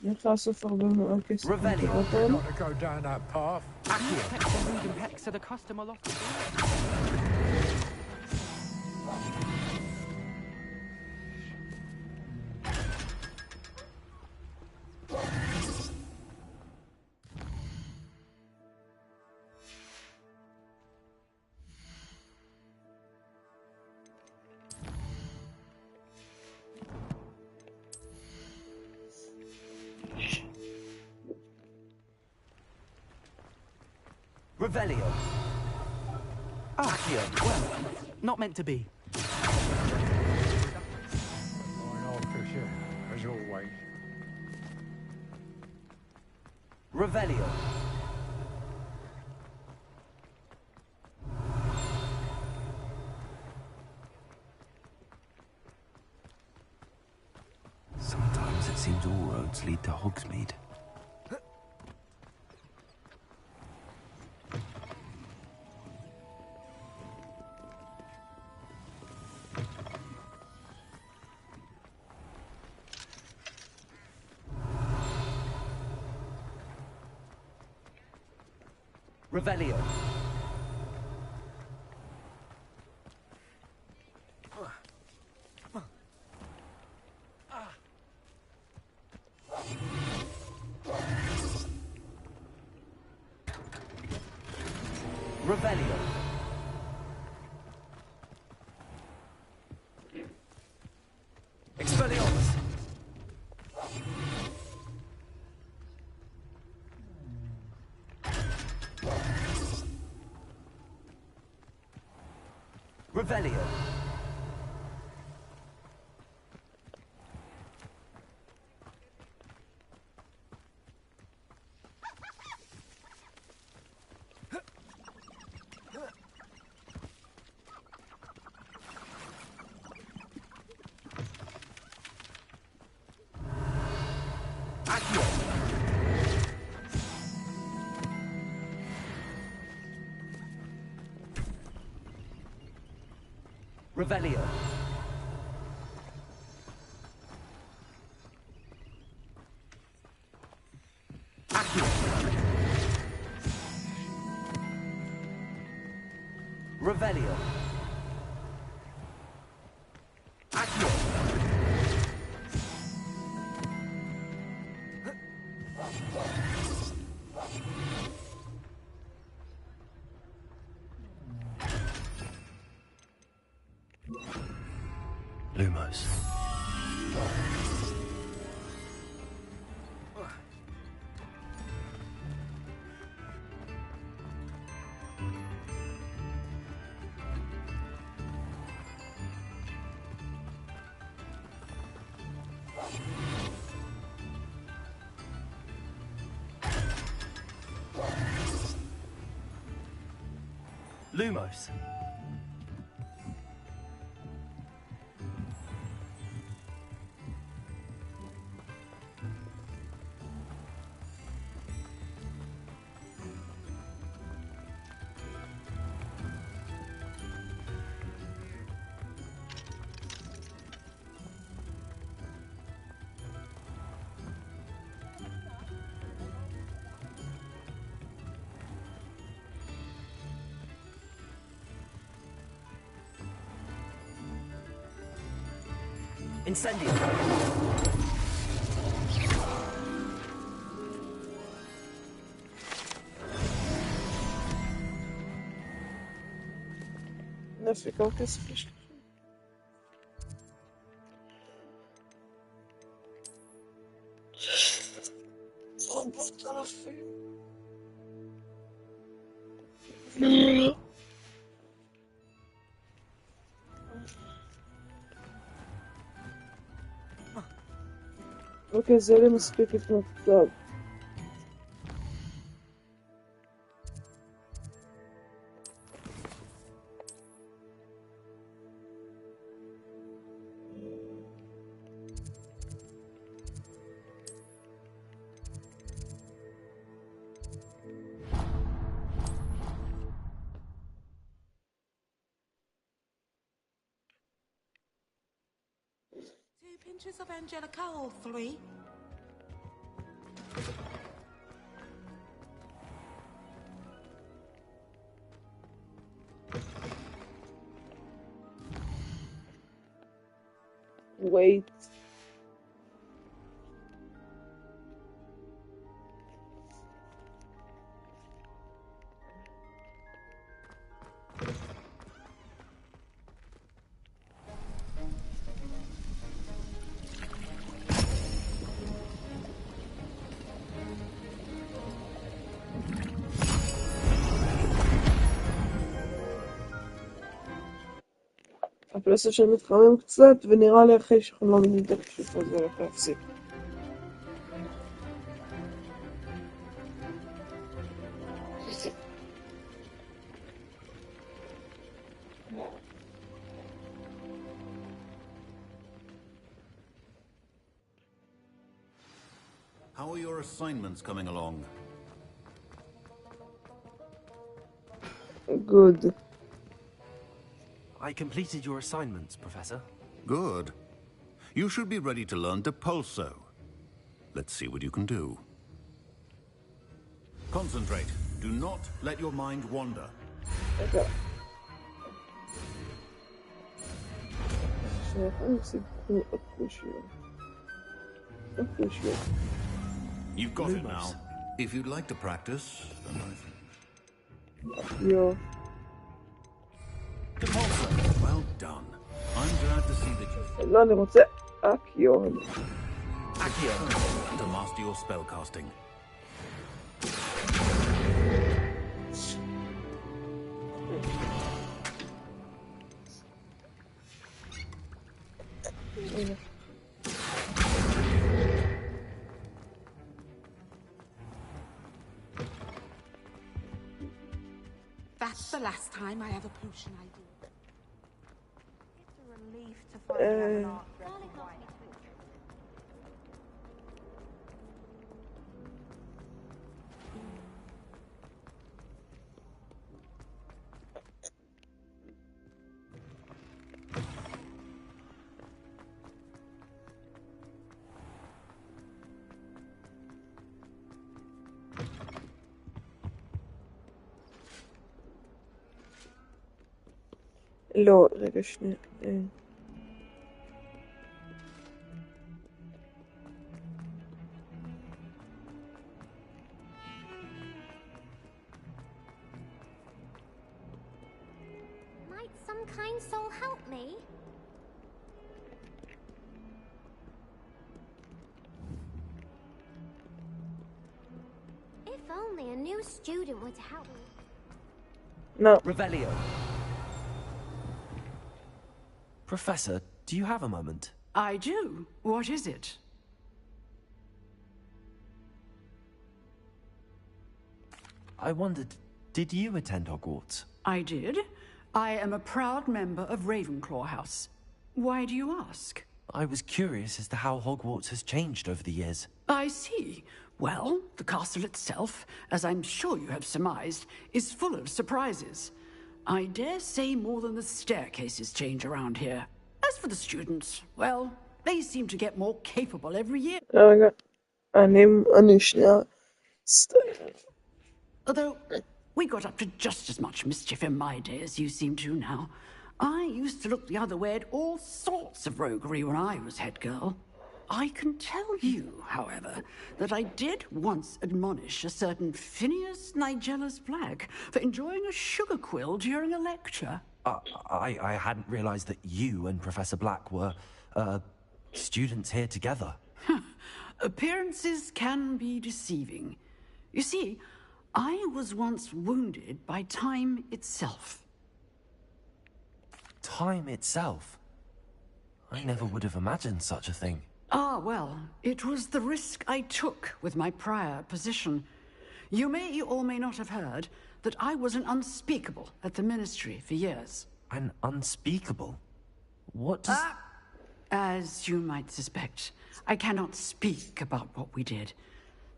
אני הולך לאסוף הרבה מאוד כסף מהטבות האלה.
Revelio.
Accio. Well, not meant to be.
As always.
Revelio.
Sometimes it seems all roads lead to Hogsmeade.
Revelio. Revelio. Expelliarmus. Revelio. Revelio. Accio. Revelio. Accio.
Lumos. Lumos.
Incendio.
Ainda ficam com esse fixe. Vou botar a fé. Não quer dizer, eu não sei o que é que não dá.
Pinches of Angelica or 3?
Wait. הפלסטר של מתחמם קצת, ונראה לי אחרי שאנחנו לא מבינים את הכישוף הזה הולך להפסיק.
How are your assignments coming along?
Good.
I completed your assignments, Professor.
Good. You should be ready to learn Depulso. Let's see what you can do. Concentrate. Do not let your mind wander.
Okay. So I'm going to push you.
You've got it now. If you'd like to practice, then
Yo.
well done. I'm glad to see that you...
לא, אני רוצה אקיון.
To master your spellcasting.
That's the last time I have a potion I do.
It's a relief to find you have an art
לא, רגע שנייה.
Might some kind soul help me? If only a new student were to help me.
No.
Revelio. Professor, do you have a moment?
I do. What is it?
I wondered, did you attend Hogwarts?
I did. I am a proud member of Ravenclaw House. Why do you ask?
I was curious as to how Hogwarts has changed over the years.
I see. Well, the castle itself, as I'm sure you have surmised, is full of surprises. I dare say more than the staircases change around here. As for the students, well, they seem to get more capable every year.
רגע. אני שנייה.
Although, we got up to just as much mischief in my day as you seem to now. I used to look the other way at all sorts of roguery when I was head girl. I can tell you, however, that I did once admonish a certain Phineas Nigellus Black for enjoying a sugar quill during a lecture.
I hadn't realized that you and Professor Black were, students here together.
Appearances can be deceiving. You see, I was once wounded by time itself.
Time itself? I never would have imagined such a thing.
Ah, well, it was the risk I took with my prior position. You may or may not have heard that I was an unspeakable at the Ministry for years.
An unspeakable? What does...
As you might suspect, I cannot speak about what we did.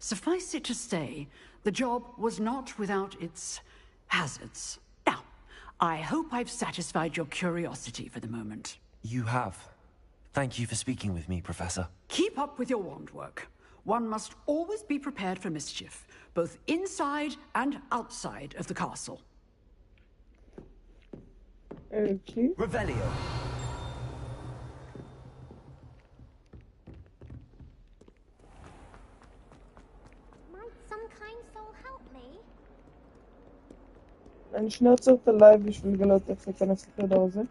Suffice it to say, the job was not without its hazards. Now, I hope I've satisfied your curiosity for the moment.
You have. Thank you for speaking with me, Professor.
Keep up with your wand work. One must always be prepared for mischief, both inside and outside of the castle.
Okay.
Revelio.
Might some kind soul help me?
אני שנייה עוצר את הלייב בשביל לגלות איך להיכנס לחדר הזה.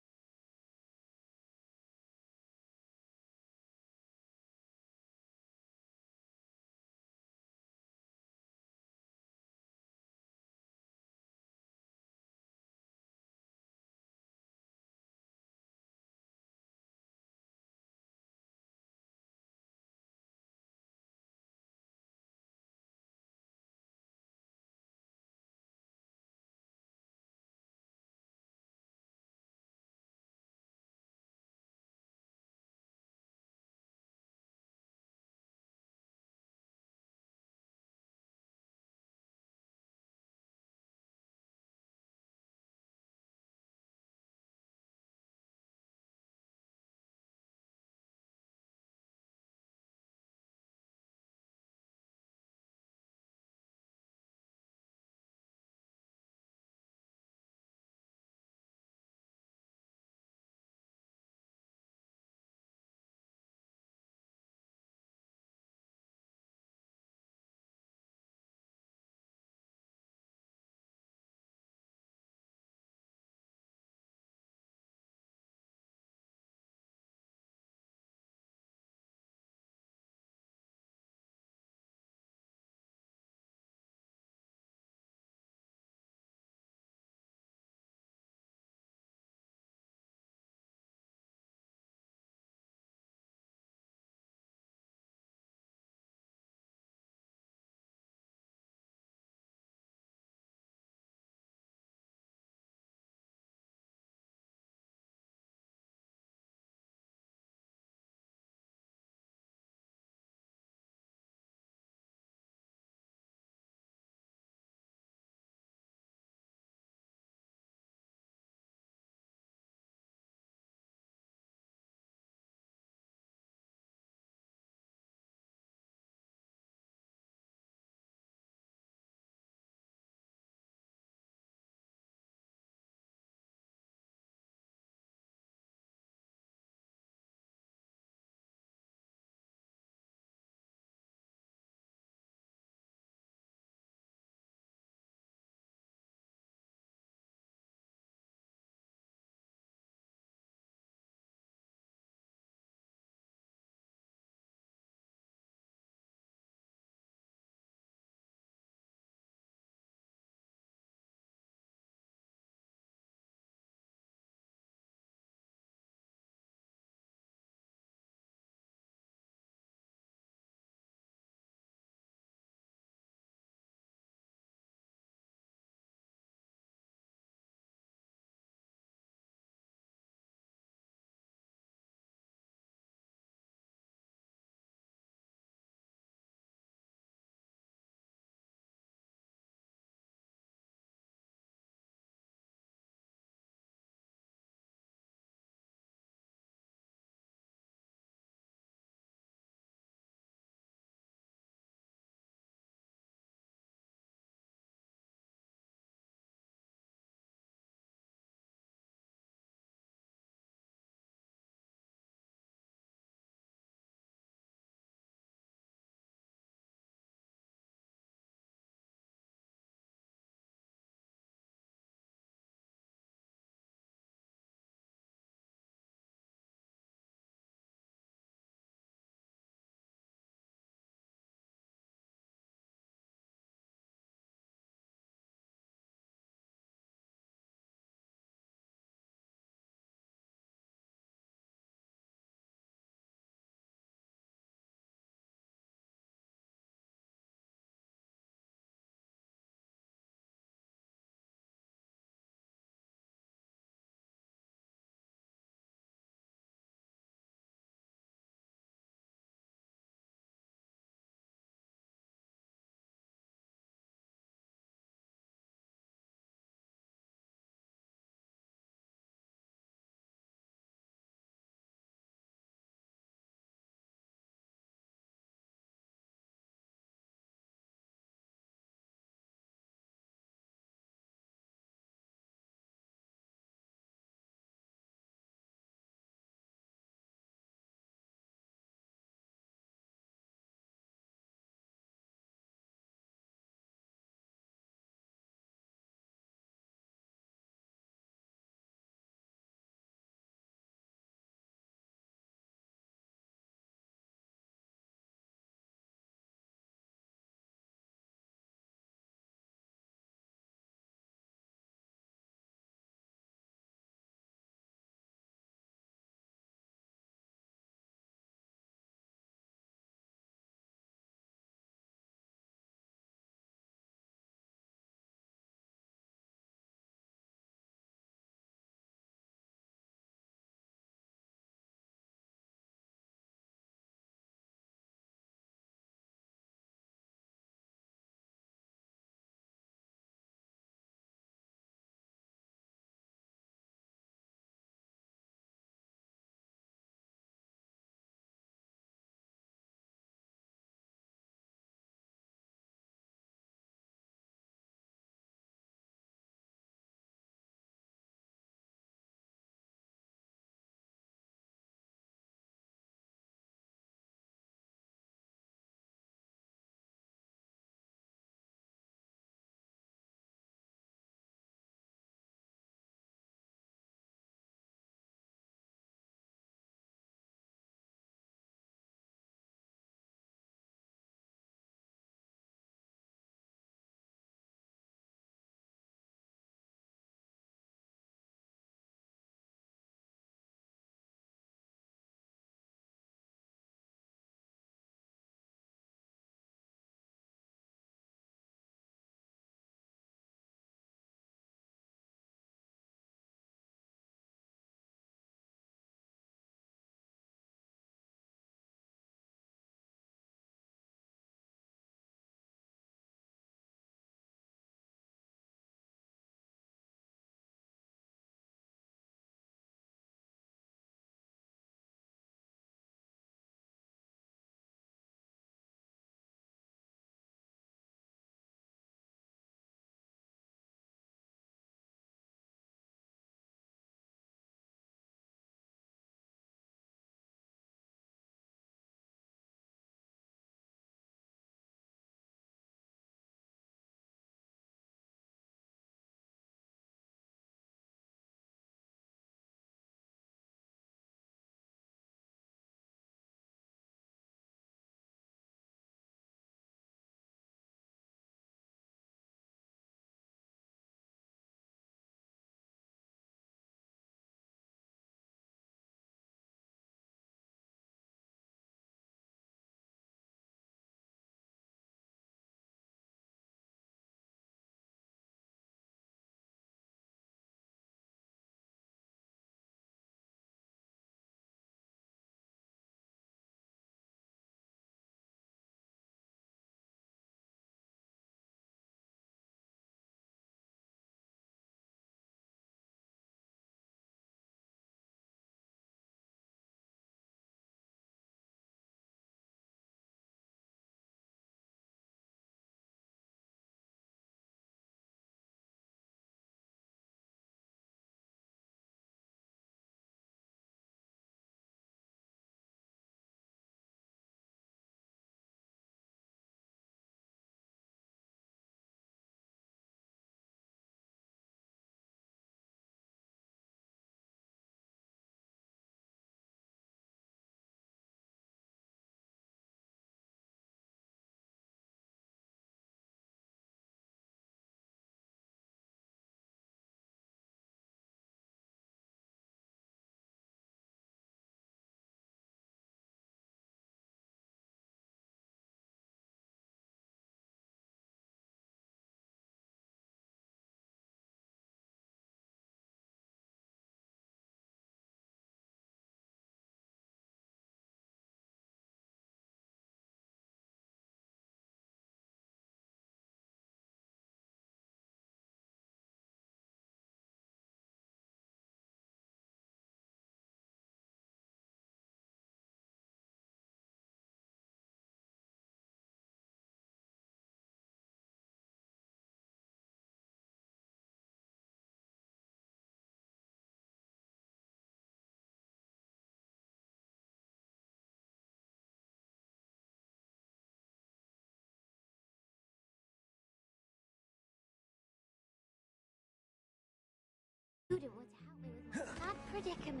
predicament.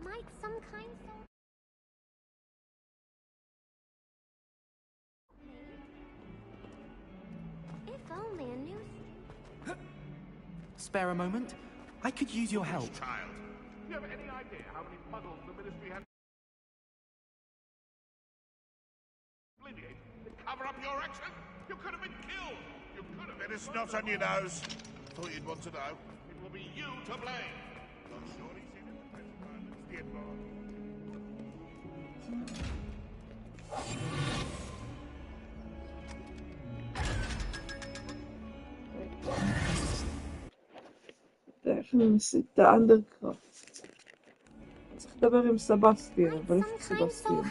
Might some kind soul help me? If only a new...
Spare a moment? I could use your help.
Child, do you have any idea how many puzzles the Ministry had obliterate to cover up your action? You could have been killed. You could have been...
Bit of snot on your nose. Thought you'd want to know.
It will be you to blame. You'll surely see that the present violence did wrong.
את האנדרקראפט. צריך לדבר עם סבסטיאן, אבל איפה סבסטיאן?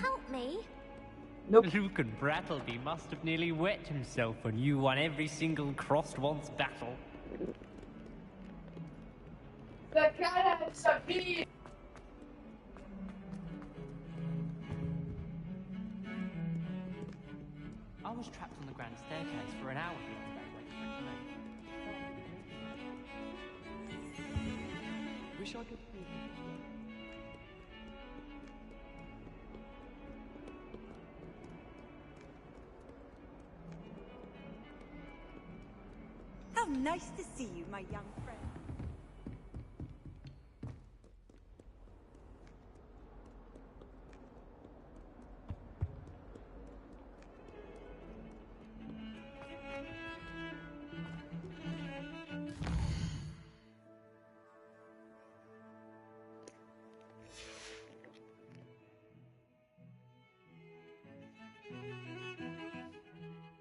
Luke and Brattleby must have nearly wet himself when you won every single crossed once battle. I was trapped on the grand staircase for an hour the other day waiting for it to move.
Wish I could...
How nice to see you, my young friend.